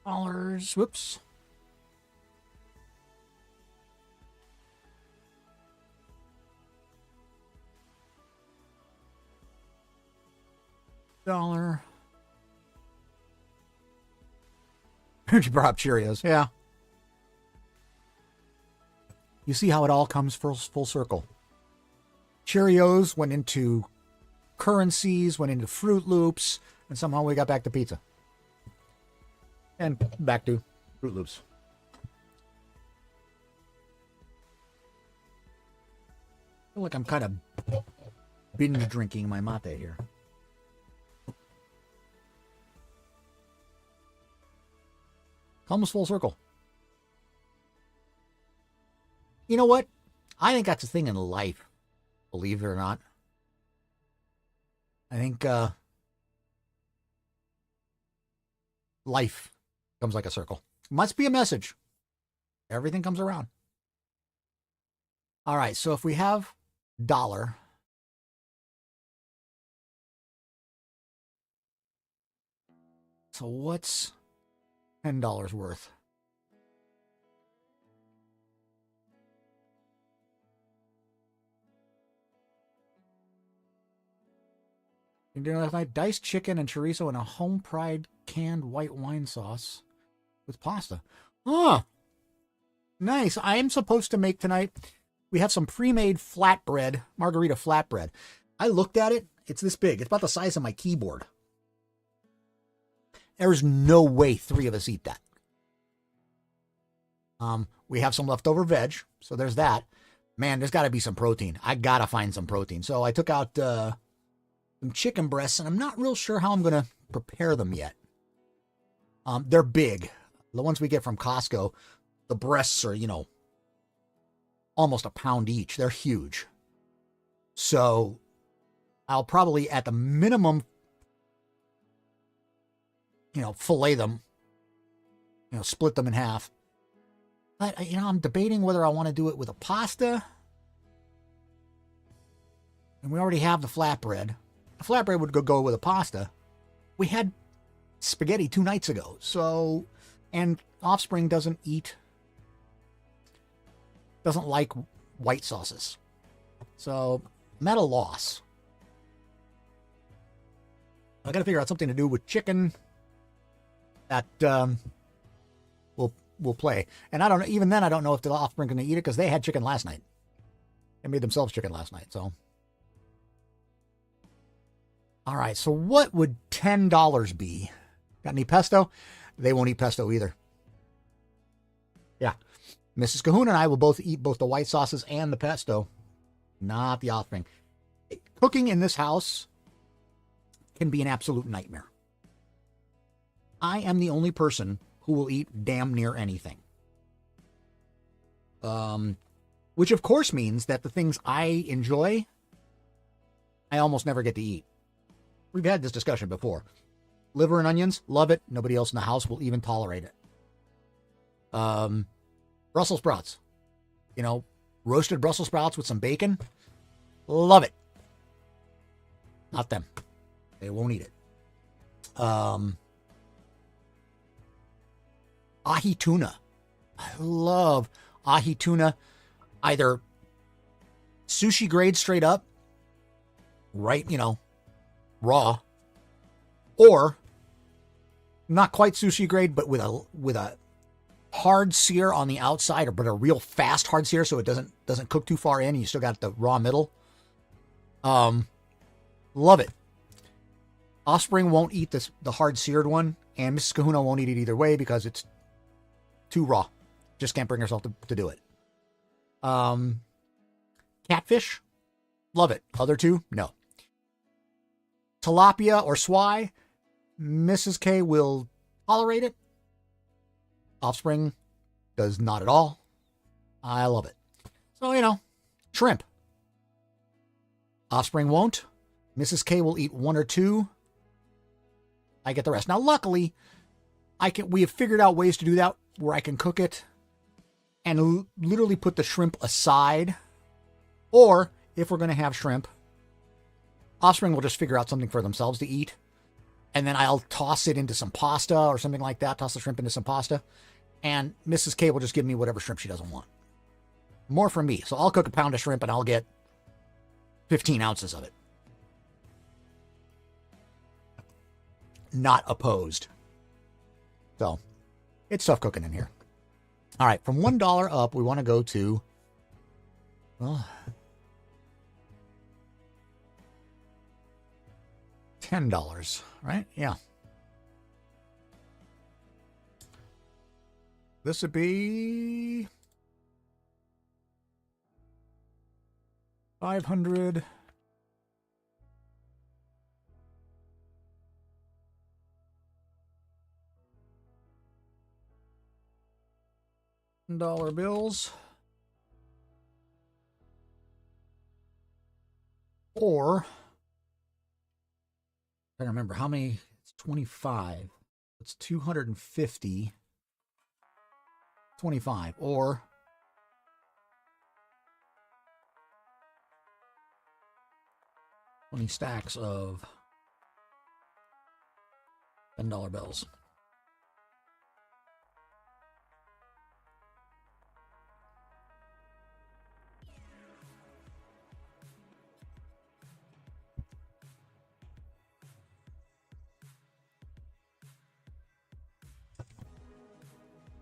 $5. Whoops. $1. Energy bar up Cheerios. Yeah. You see how it all comes full circle. Cheerios went into currencies, went into Fruit Loops, and somehow we got back to pizza. And back to Fruit Loops. I feel like I'm kind of binge drinking my mate here. Comes full circle. You know what? I think that's a thing in life, believe it or not. I think life comes like a circle. Must be a message. Everything comes around. All right, so if we have dollar, so what's $10 worth? Dinner last night, diced chicken and chorizo and a home pride canned white wine sauce with pasta. Oh, nice. I am supposed to make tonight. We have some pre-made flatbread, margarita flatbread. I looked at it. It's this big. It's about the size of my keyboard. There's no way 3 of us eat that. We have some leftover veg, so there's that. Man, there's got to be some protein. I got to find some protein. So I took out some chicken breasts, and I'm not real sure how I'm going to prepare them yet. They're big. The ones we get from Costco, the breasts are, almost a pound each. They're huge. So I'll probably, at the minimum, fillet them, split them in half. But, I'm debating whether I want to do it with a pasta. And we already have the flatbread. The flatbread would go with a pasta. We had spaghetti 2 nights ago. So, and Offspring doesn't like white sauces. So, I'm at a loss. I got to figure out something to do with chicken that will play. And I don't know, even then, I don't know if the Offspring going to eat it because they had chicken last night. They made themselves chicken last night. So, all right. So, what would $10 be? Got any pesto? They won't eat pesto either. Yeah. Mrs. Kahuna and I will both eat both the white sauces and the pesto, not the Offspring. Cooking in this house can be an absolute nightmare. I am the only person who will eat damn near anything. Which of course means that the things I enjoy, I almost never get to eat. We've had this discussion before. Liver and onions, love it. Nobody else in the house will even tolerate it. Brussels sprouts. You know, roasted Brussels sprouts with some bacon, love it. Not them. They won't eat it. Ahi tuna. I love ahi tuna. Either sushi grade straight up, right, you know, raw, or not quite sushi grade, but with a hard sear on the outside, but a real fast hard sear so it doesn't cook too far in. You still got the raw middle. Love it. Offspring won't eat the hard seared one, and Mrs. Kahuna won't eat it either way because it's too raw. Just can't bring herself to do it. Catfish, love it. Other two, no. Tilapia or swai, Mrs. K will tolerate it. Offspring does not at all. I love it. So, you know, shrimp. Offspring won't. Mrs. K will eat 1 or 2. I get the rest. Now, luckily, we have figured out ways to do that where I can cook it and literally put the shrimp aside. Or, if we're going to have shrimp, Offspring will just figure out something for themselves to eat. And then I'll toss it into some pasta or something like that. Toss the shrimp into some pasta. And Mrs. K will just give me whatever shrimp she doesn't want. More for me. So I'll cook a pound of shrimp and I'll get 15 ounces of it. Not opposed. So, it's tough cooking in here. All right, from $1 up, we want to go to, well, $10, right? Yeah. This would be 500. $1 bills, or I don't remember how many. It's 25. It's 250. 25 or $20 stacks of $10 bills.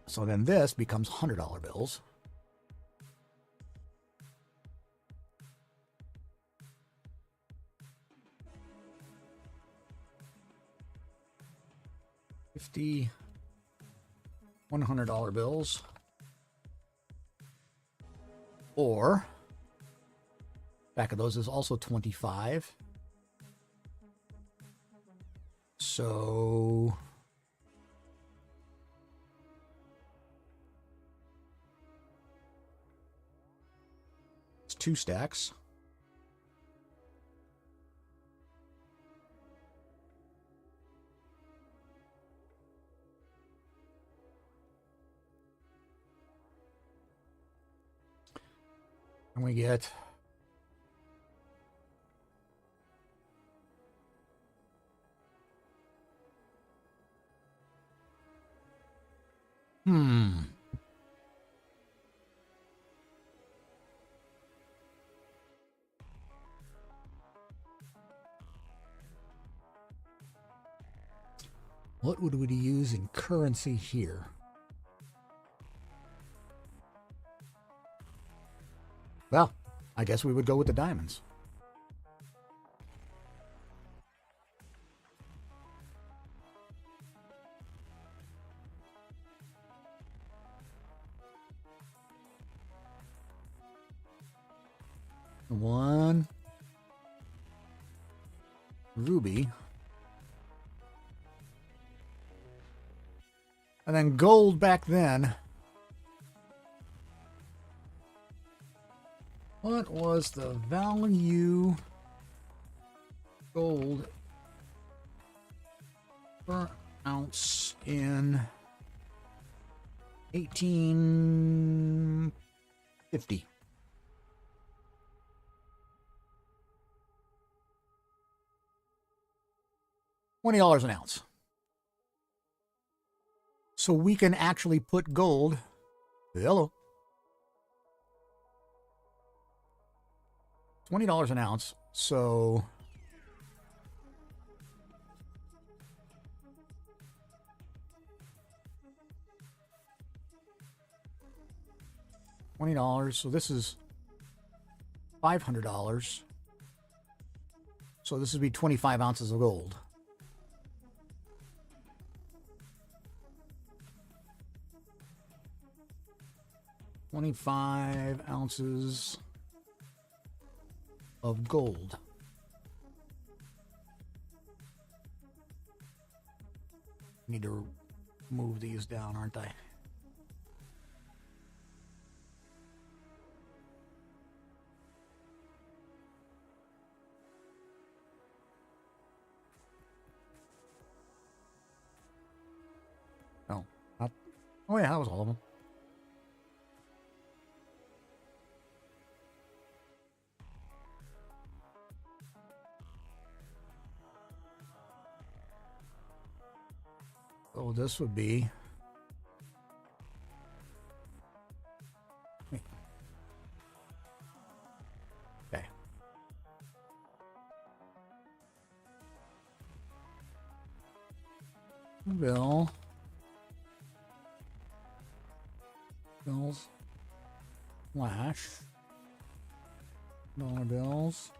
So then this becomes $100 bills. $50, $100 bills. Or, back of those is also 25. So it's 2 stacks. And we get What would we use in currency here? Well, I guess we would go with the diamonds. One ruby. And then gold back then. What was the value gold per ounce in 1850? $20 an ounce. So we can actually put gold. Hello. $20 an ounce. So $20. So this is $500. So this would be 25 ounces of gold. $25 ounces of gold. Need to move these down, aren't I? No, not. Oh yeah, that was all of them. So this would be okay. Bills, flash, dollar bills.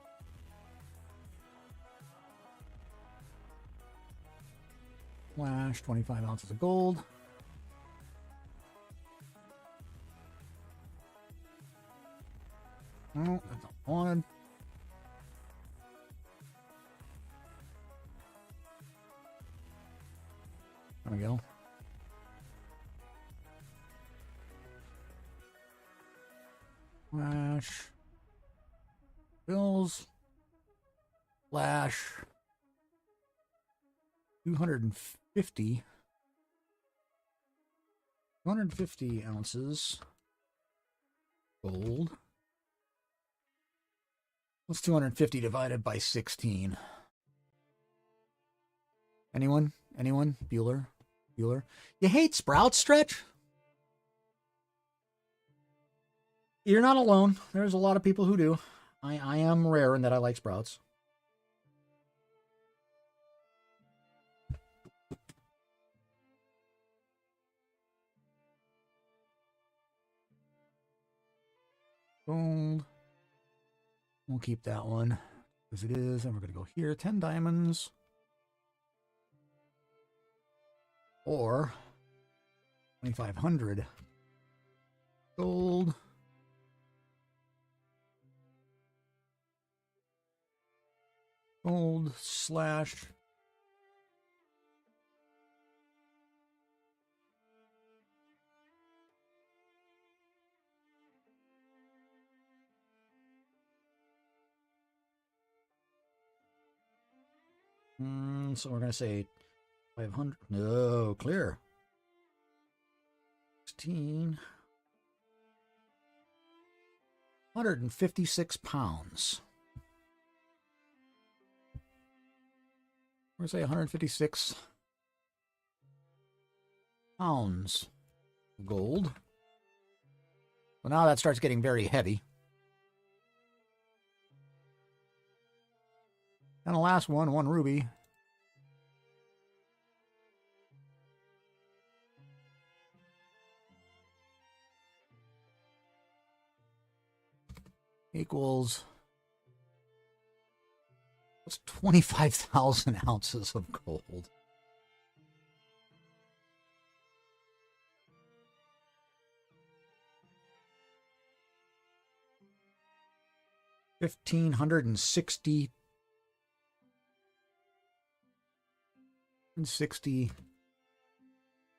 Flash, 25 ounces of gold. Oh, that's not wanted. There we go. Flash. Bills. Flash. 250 ounces gold. What's 250 divided by 16? Anyone? Bueller? You hate sprouts, Stretch? You're not alone. There's a lot of people who do. I am rare in that I like sprouts. Gold. We'll keep that one as it is, and we're going to go here. 10 diamonds. Or 2,500 gold. Gold slash so we're going to say 500. No, clear. 16. 156 pounds. We're going to say 156 pounds of gold. So now that starts getting very heavy. And the last one ruby. equals, what's 25,000 ounces of gold? $1,560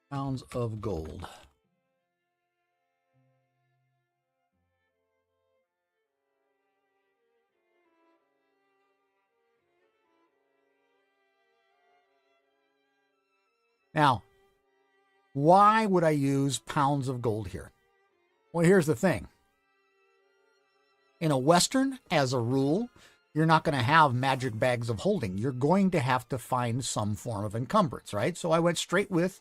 pounds of gold. Now, why would I use pounds of gold here? Well, here's the thing. In a Western, as a rule, you're not going to have magic bags of holding. You're going to have to find some form of encumbrance, right? So I went straight with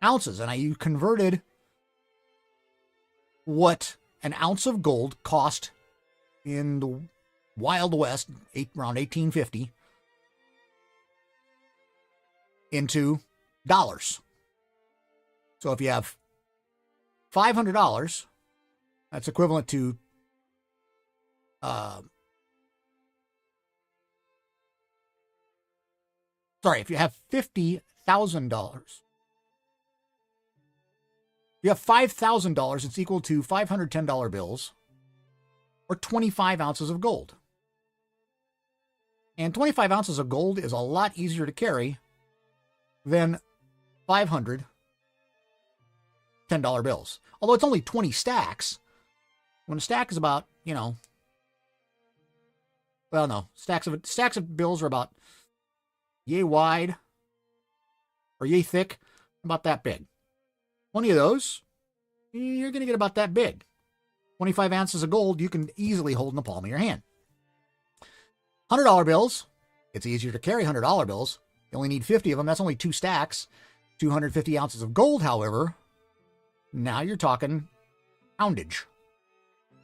ounces, and I converted what an ounce of gold cost in the Wild West, around 1850, into dollars. So if you have $500, that's equivalent to if you have $50,000, you have $5,000, it's equal to $510 bills or 25 ounces of gold. And 25 ounces of gold is a lot easier to carry than $510 bills. Although it's only 20 stacks. When a stack is about, stacks of bills are about yay wide or yay thick, about that big. 20 of those, you're going to get about that big. 25 ounces of gold you can easily hold in the palm of your hand. $100 bills, it's easier to carry $100 bills. You only need 50 of them. That's only 2 stacks. 250 ounces of gold, however, now you're talking poundage.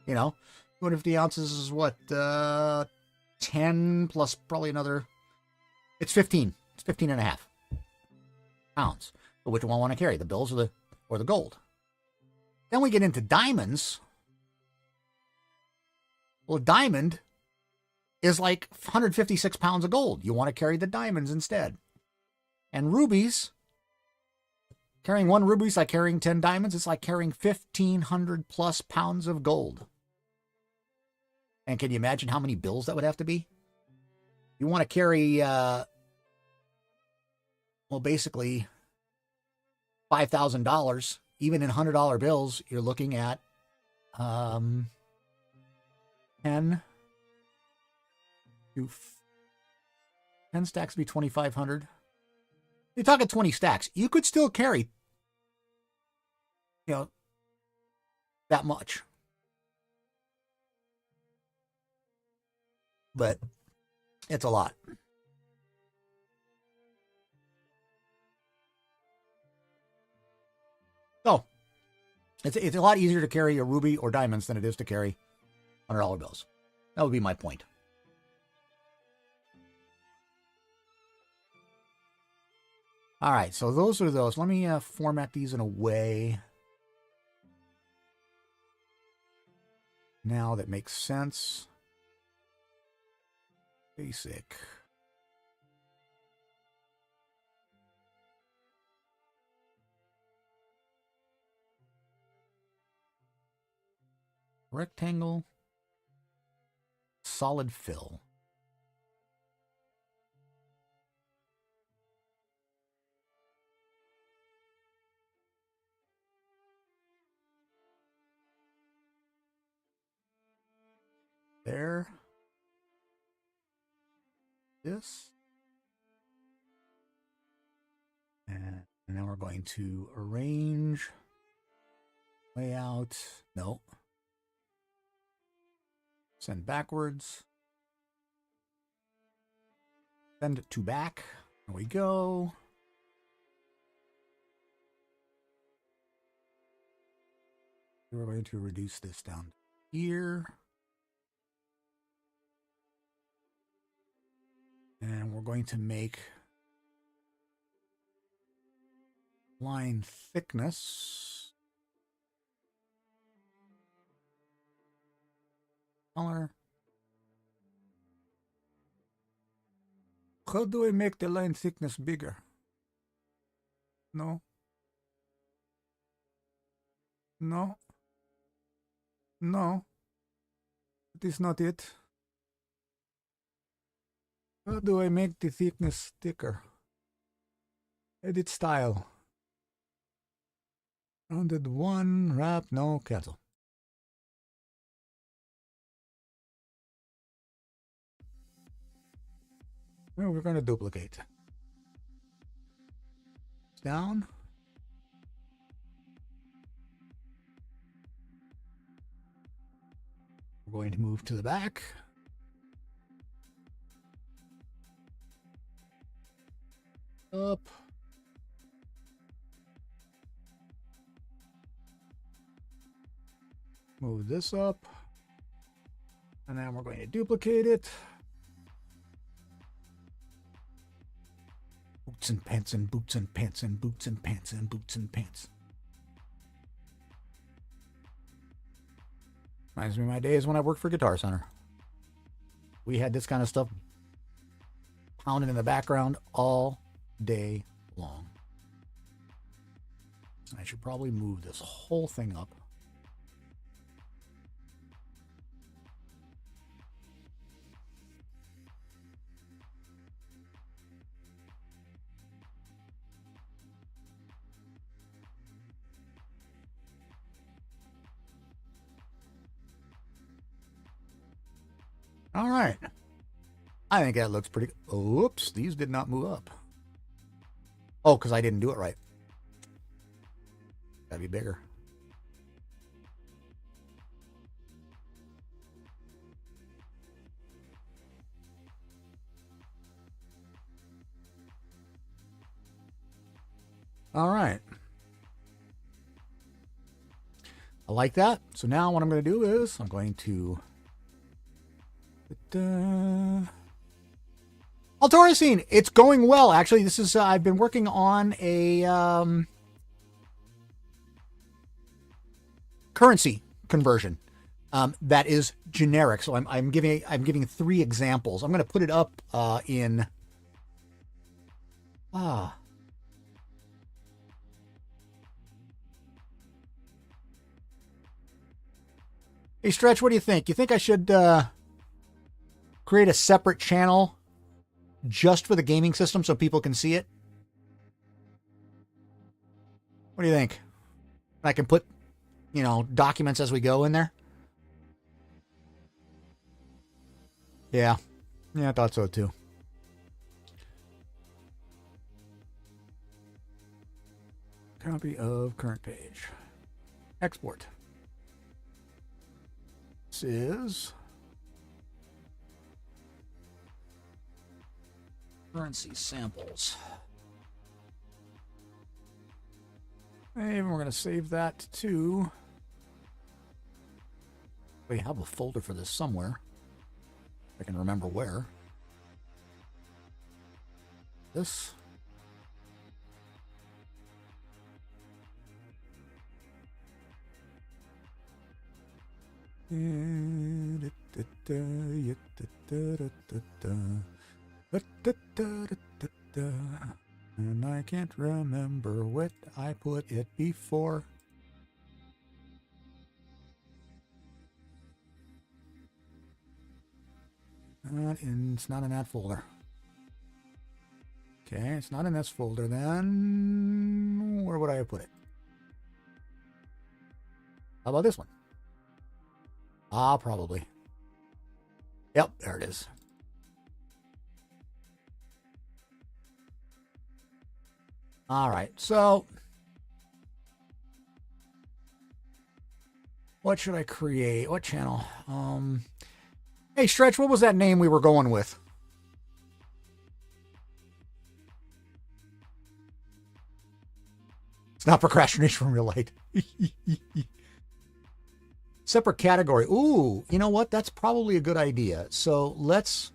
250 ounces is what? 10 plus probably another. It's 15. It's 15 and a half pounds. But which one I want to carry, the bills or the gold? Then we get into diamonds. Well, a diamond is like 156 pounds of gold. You want to carry the diamonds instead. And rubies, carrying 1 ruby is like carrying 10 diamonds. It's like carrying 1,500 plus pounds of gold. And can you imagine how many bills that would have to be? You want to carry, basically $5,000. Even in $100 bills, you're looking at 10 stacks would be 2,500. You're talking 20 stacks. You could still carry, that much. But it's a lot. So, it's a lot easier to carry a ruby or diamonds than it is to carry $100 bills. That would be my point. All right, so those are those. Let me format these in a way now that makes sense. Basic. Rectangle. Solid fill. There. This. And now we're going to arrange layout. No. Send backwards. Send to back. There we go. We're going to reduce this down here. And we're going to make line thickness Color. How do I make the line thickness bigger? No. No. No. That is not it. How do I make the thickness thicker? Edit style. Rounded 1, wrap, no, cancel. Well, we're going to duplicate. Down. We're going to move to the back. Up. Move this up. And then we're going to duplicate it. Boots and pants and boots and pants and boots and pants and boots and pants. Reminds me of my days when I worked for Guitar Center. We had this kind of stuff pounding in the background all day long. I should probably move this whole thing up. All right. I think that looks pretty good. Oops, these did not move up. Oh, because I didn't do it right. Gotta be bigger. All right. I like that. So now what I'm going to do is I'm going to... Altoricine, it's going well. Actually, this is I've been working on a currency conversion that is generic. So I'm giving 3 examples. I'm going to put it up in Hey Stretch, what do you think? You think I should create a separate channel just for the gaming system so people can see it? What do you think? I can put, you know, documents as we go in there? Yeah. Yeah, I thought so too. Copy of current page. Export. This is currency samples. And we're going to save that to... We have a folder for this somewhere. I can remember where. This. And I can't remember what I put it before. It's not in that folder. Okay, it's not in this folder then. Where would I have put it? How about this one? Probably. Yep, there it is. All right, so what should I create? What channel? Hey, Stretch, what was that name we were going with? It's not procrastination from real light. Separate category. Ooh, you know what? That's probably a good idea. So let's...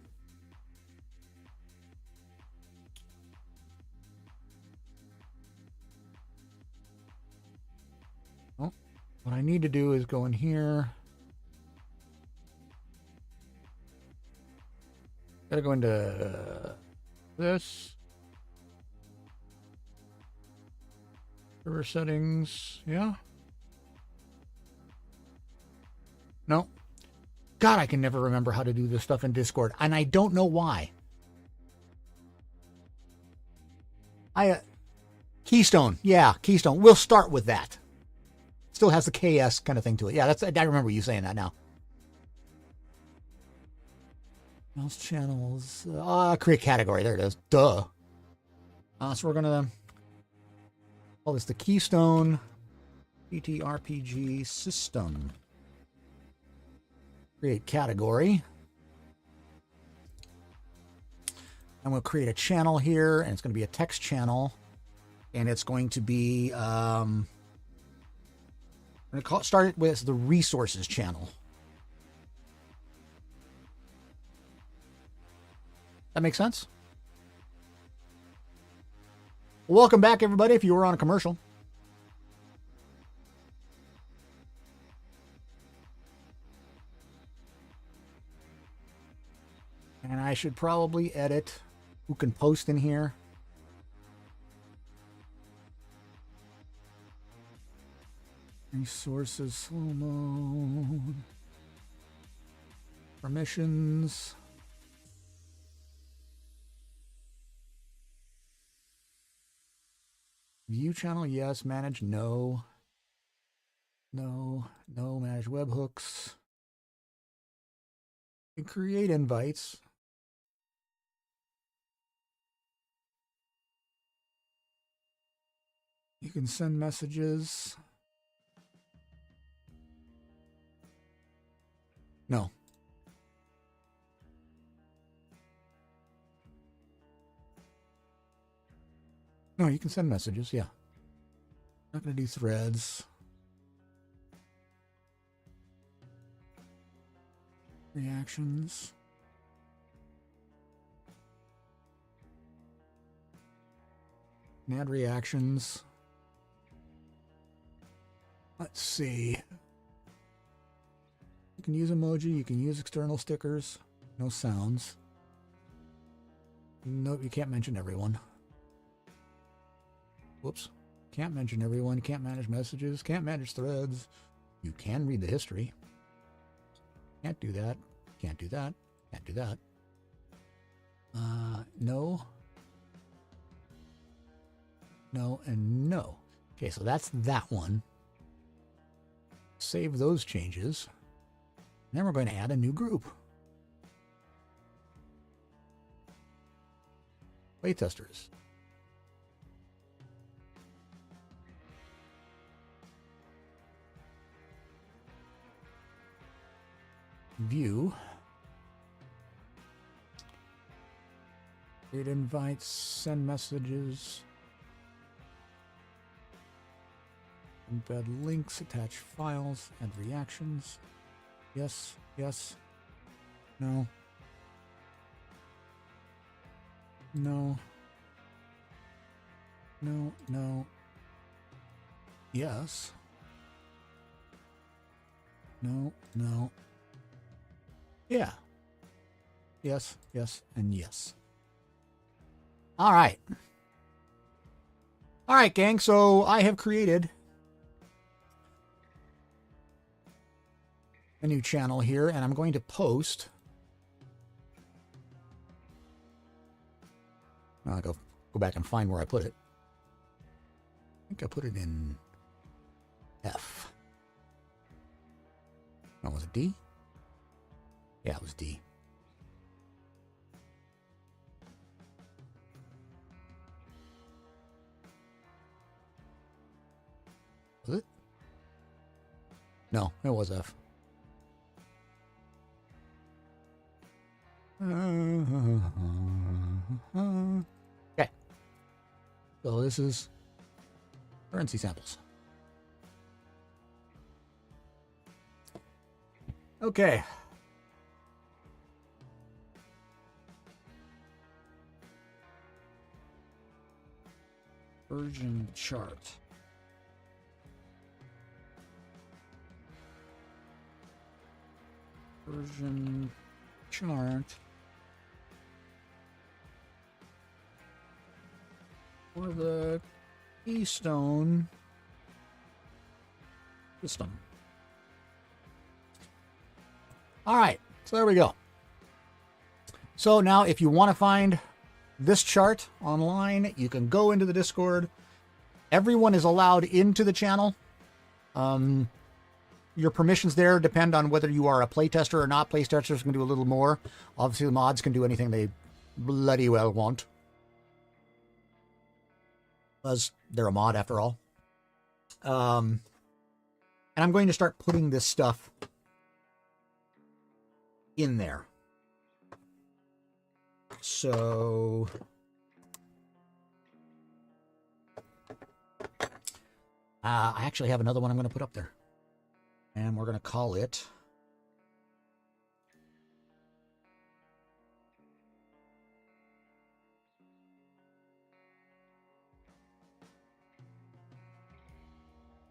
Oh, what I need to do is go in here. Gotta go into this. Server settings, yeah. No. God, I can never remember how to do this stuff in Discord, and I don't know why. Keystone, yeah, Keystone. We'll start with that. Still has the KS kind of thing to it. Yeah, I remember you saying that now. Mouse channels. Create category. There it is. Duh. So we're gonna call this the Keystone TTRPG system. Create category. And we'll create a channel here, and it's going to be a text channel. And it's going to be, I'm going to start it with the resources channel. That makes sense? Welcome back, everybody, if you were on a commercial. And I should probably edit who can post in here. Resources, slow mode. Permissions. View channel, yes. Manage, no. No. Manage webhooks. You can create invites. You can send messages. No. No, you can send messages, yeah. Not going to do threads. Reactions. Add reactions. Let's see. You can use emoji, you can use external stickers. No sounds. Nope, you can't mention everyone. Whoops. Can't mention everyone. Can't manage messages. Can't manage threads. You can read the history. Can't do that. Can't do that. Can't do that. No. No and no. Okay, so that's that one. Save those changes. Then we're going to add a new group. Playtesters. View. Create invites, send messages. Embed links, attach files, add reactions. Yes, yes. No. No. No, no. Yes. No, no. Yeah. Yes, yes, and yes. All right. All right, gang. So I have created a new channel here, and I'm going to post. I'll go back and find where I put it. I think I put it in F. Oh, was it D? Yeah, it was D. Was it? No, it was F. Okay. So this is currency samples. Okay. Version chart. Version chart. for the Keystone system. All right, so there we go. So now if you want to find this chart online, you can go into the Discord. Everyone is allowed into the channel. Your permissions there depend on whether you are a playtester or not. Playtesters can do a little more. Obviously, the mods can do anything they bloody well want, because they're a mod after all. And I'm going to start putting this stuff in there. So I actually have another one I'm going to put up there. And we're going to call it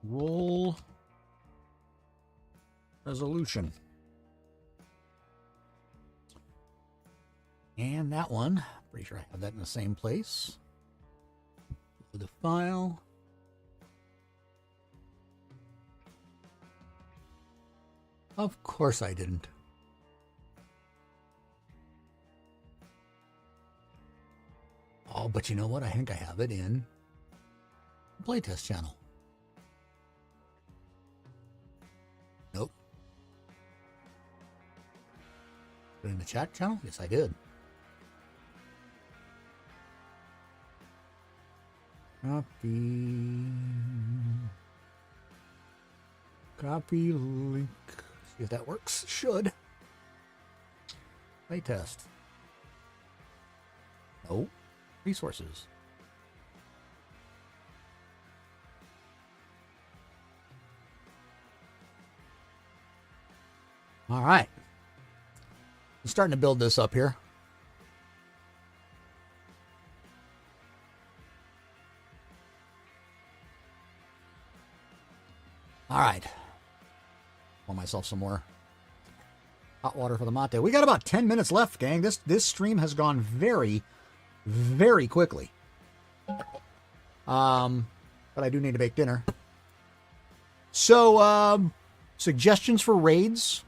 Roll Resolution. And that one, pretty sure I have that in the same place. The file. Of course I didn't. Oh, but you know what? I think I have it in the playtest channel. Nope. Put it in the chat channel? Yes, I did. Copy link. See if that works. Should. Playtest. No. Resources. All right. I'm starting to build this up here. All right. Pour myself some more hot water for the mate. We got about 10 minutes left, gang. This stream has gone very, very quickly. But I do need to bake dinner. So, suggestions for raids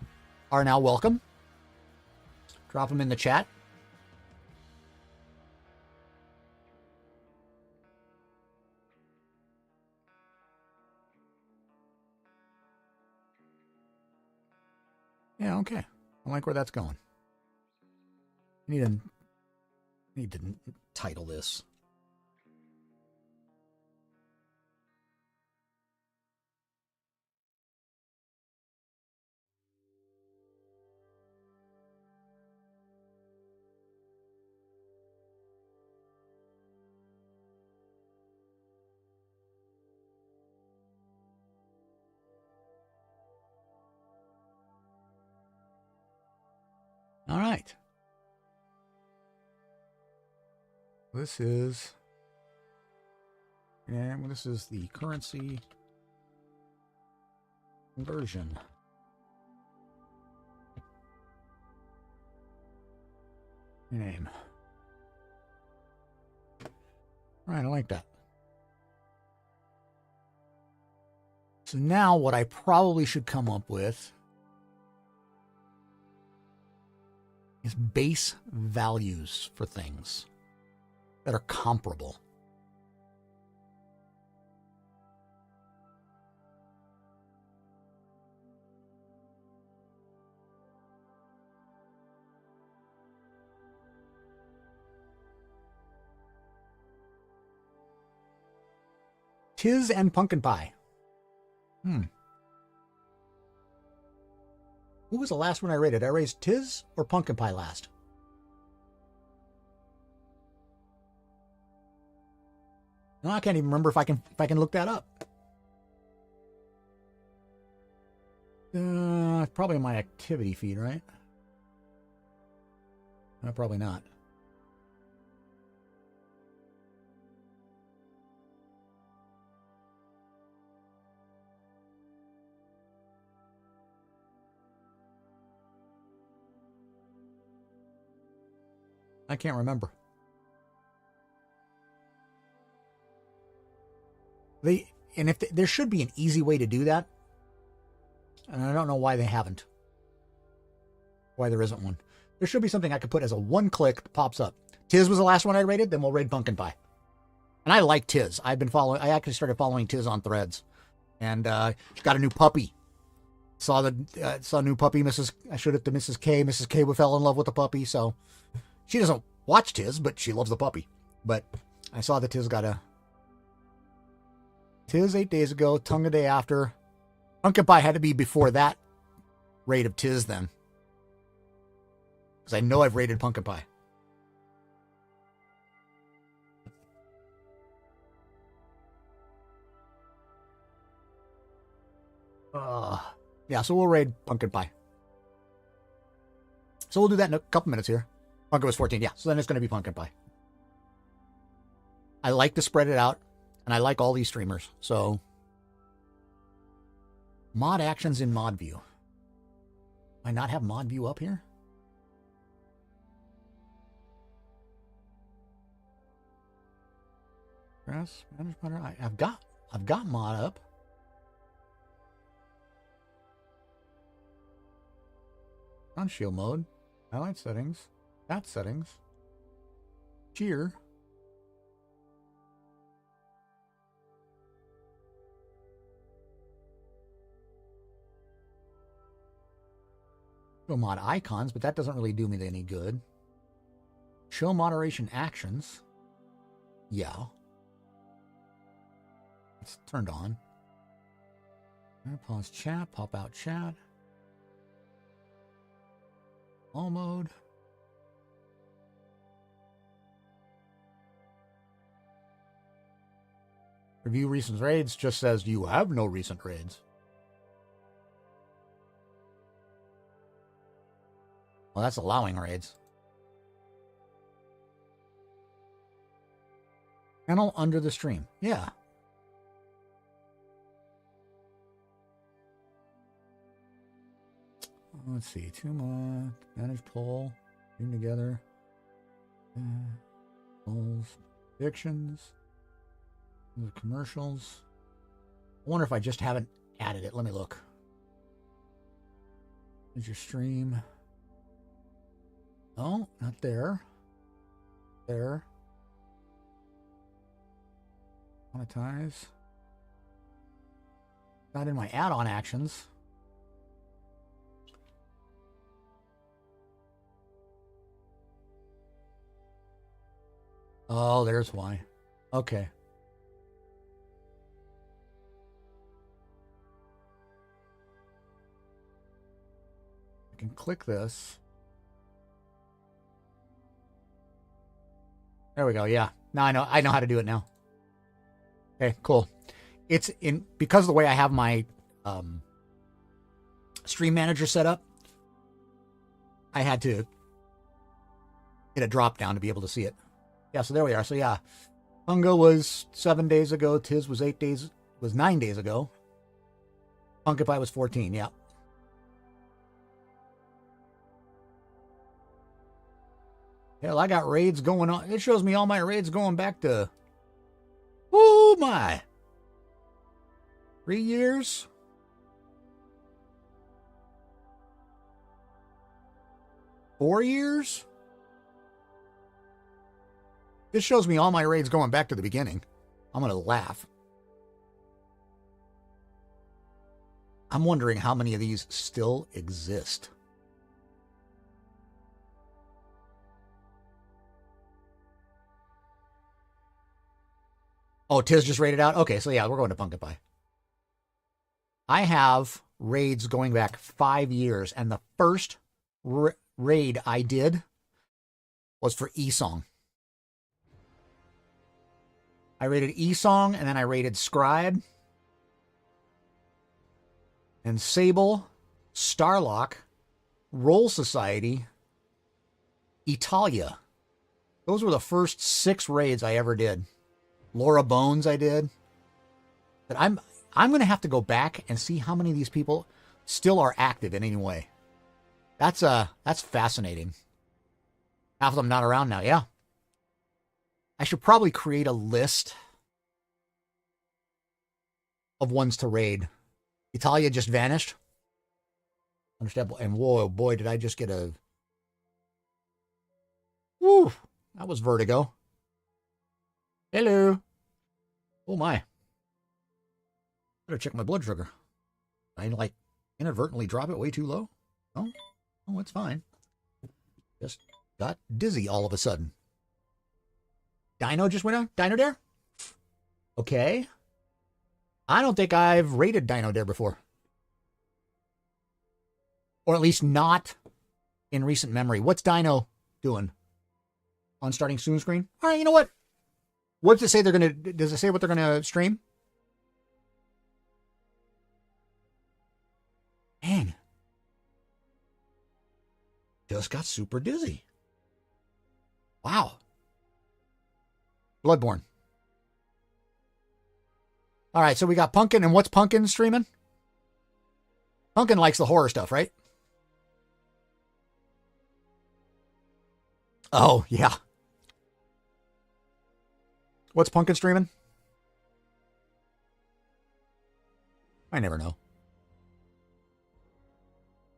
are now welcome. Drop them in the chat. Yeah, okay. I like where that's going. Need to title this. All right. This is the currency conversion. Name. All right, I like that. So now what I probably should come up with is base values for things that are comparable. Tiz and pumpkin pie. Who was the last one I rated? I raised Tiz or pumpkin pie last? No, I can't even remember if I can look that up. Probably my activity feed, right? No, probably not. I can't remember. There should be an easy way to do that. And I don't know why they haven't. Why there isn't one. There should be something I could put as a one click that pops up. Tiz was the last one I rated, then we'll raid Pumpkin Pie. And I like Tiz. I actually started following Tiz on Threads. And she got a new puppy. Saw a new puppy, I showed it to Mrs. K. Mrs. K fell in love with the puppy, so she doesn't watch Tiz, but she loves the puppy. But I saw that Tiz got a Tiz 8 days ago, Tongue a day after. Pumpkin Pie had to be before that raid of Tiz then. Because I know I've rated Pumpkin Pie. Yeah, so we'll raid Pumpkin Pie. So we'll do that in a couple minutes here. Pumpkin was 14, yeah. So then it's going to be Pumpkin Pie. I like to spread it out, and I like all these streamers. So, mod actions in mod view. I not have mod view up here? Press, manage butter. I've got mod up. On shield mode, highlight settings, chat settings, cheer. Show mod icons, but that doesn't really do me any good. Show moderation actions. Yeah. It's turned on. Pause chat, pop out chat. All mode. Review recent raids just says you have no recent raids. Well, that's allowing raids. Panel under the stream. Yeah. Let's see. 2 more. Manage poll. Bring together. Polls. Predictions. The commercials. I wonder if I just haven't added it. Let me look. Is your stream? No, not there. There. Monetize. Not in my add-on actions. Oh, there's why. Okay. I can click this. There we go. Yeah. Now I know how to do it now. Okay, cool. It's in because of the way I have my stream manager set up. I had to hit a drop down to be able to see it. Yeah, so there we are. So yeah, Punga was 7 days ago. Tiz was 9 days ago. Pumpkin Pie was 14. Yeah. Hell, I got raids going on. It shows me all my raids going back to, oh my, 3 years. Four years. This shows me all my raids going back to the beginning. I'm going to laugh. I'm wondering how many of these still exist. Oh, Tiz just raided out? Okay, so yeah, we're going to Pumpkin Pie. I have raids going back 5 years, and the first raid I did was for Esong. I rated Esong, and then I rated Scribe, and Sable, Starlock, Roll Society, Italia. Those were the first 6 raids I ever did. Laura Bones I did. But I'm going to have to go back and see how many of these people still are active in any way. That's fascinating. Half of them not around now, yeah. I should probably create a list of ones to raid. Italia just vanished. Understandable. And whoa, boy, did I just get a... Woo! That was vertigo. Hello. Oh, my. Better check my blood sugar. I, like, inadvertently drop it way too low? Oh, it's fine. Just got dizzy all of a sudden. Dino just went out? Dino Dare? Okay. I don't think I've rated Dino Dare before. Or at least not in recent memory. What's Dino doing? On starting soon screen? All right, you know what? What does it say they're going to... Does it say what they're going to stream? Dang. Just got super dizzy. Wow. Bloodborne. All right, so we got Pumpkin, and what's Pumpkin streaming? Pumpkin likes the horror stuff, right? Oh, yeah. What's Pumpkin streaming? I never know.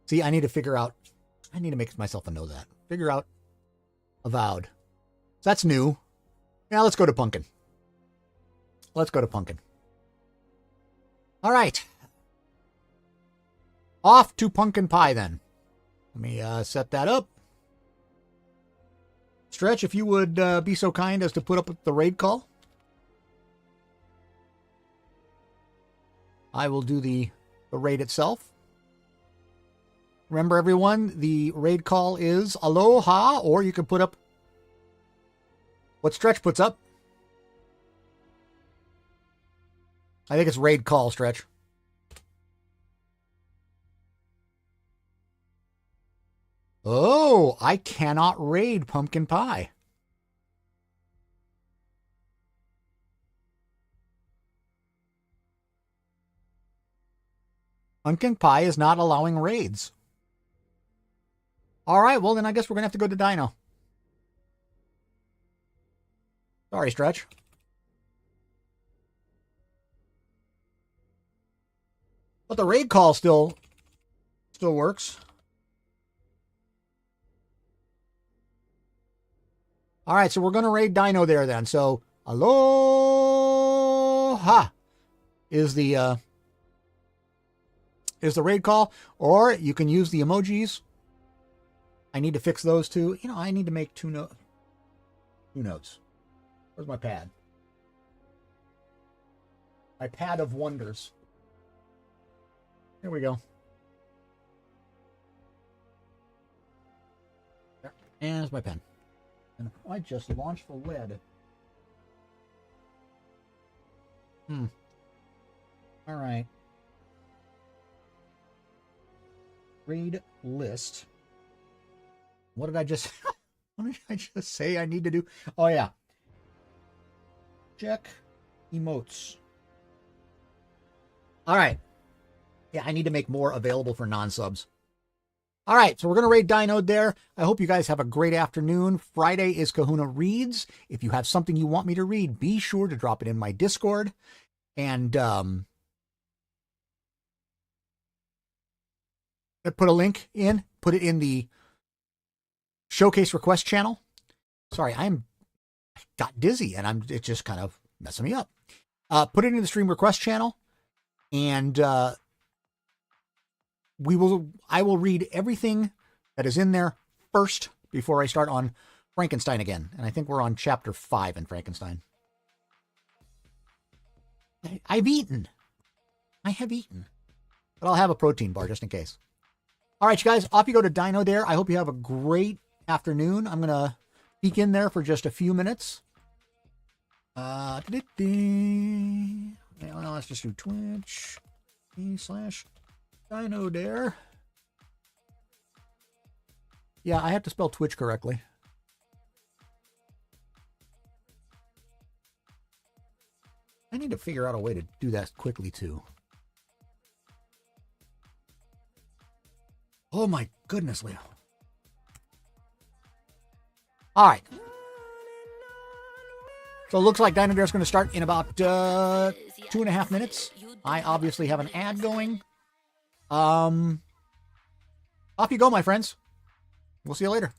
See, I need to figure out... I need to make myself a know that. Figure out Avowed. So that's new. Now let's go to Pumpkin. Let's go to Pumpkin. All right. Off to Pumpkin Pie then. Let me set that up. Stretch, if you would be so kind as to put up the raid call. I will do the raid itself. Remember, everyone, the raid call is Aloha, or you can put up what Stretch puts up. I think it's raid call, Stretch. Oh, I cannot raid Pumpkin Pie. Pumpkin Pie is not allowing raids. All right, well, then I guess we're going to have to go to Dino. Sorry, Stretch. But the raid call still works. All right, so we're going to raid Dino there then. So, Aloha is the raid call, or you can use the emojis. I need to fix those too. You know, I need to make two notes. Where's my pad? My pad of wonders. Here we go. There. And there's my pen. And I just launched the lead. All right. Raid list. What did I just say I need to do? Oh, yeah. Check emotes. All right. Yeah, I need to make more available for non-subs. All right, so we're going to raid Dino there. I hope you guys have a great afternoon. Friday is Kahuna Reads. If you have something you want me to read, be sure to drop it in my Discord. And put a link in. Put it in the Showcase request channel. Sorry, I got dizzy and it's just kind of messing me up. Put it in the stream request channel, and I will read everything that is in there first before I start on Frankenstein again. And I think we're on chapter 5 in Frankenstein. I've eaten. I have eaten. But I'll have a protein bar just in case. All right, you guys, off you go to Dino there. I hope you have a great afternoon. I'm going to peek in there for just a few minutes. Well, let's just do Twitch.tv/Dino Dare. Yeah, I have to spell Twitch correctly. I need to figure out a way to do that quickly, too. Oh, my goodness, Leo. All right. So it looks like Dynadare's going to start in about 2.5 minutes. I obviously have an ad going. Off you go, my friends. We'll see you later.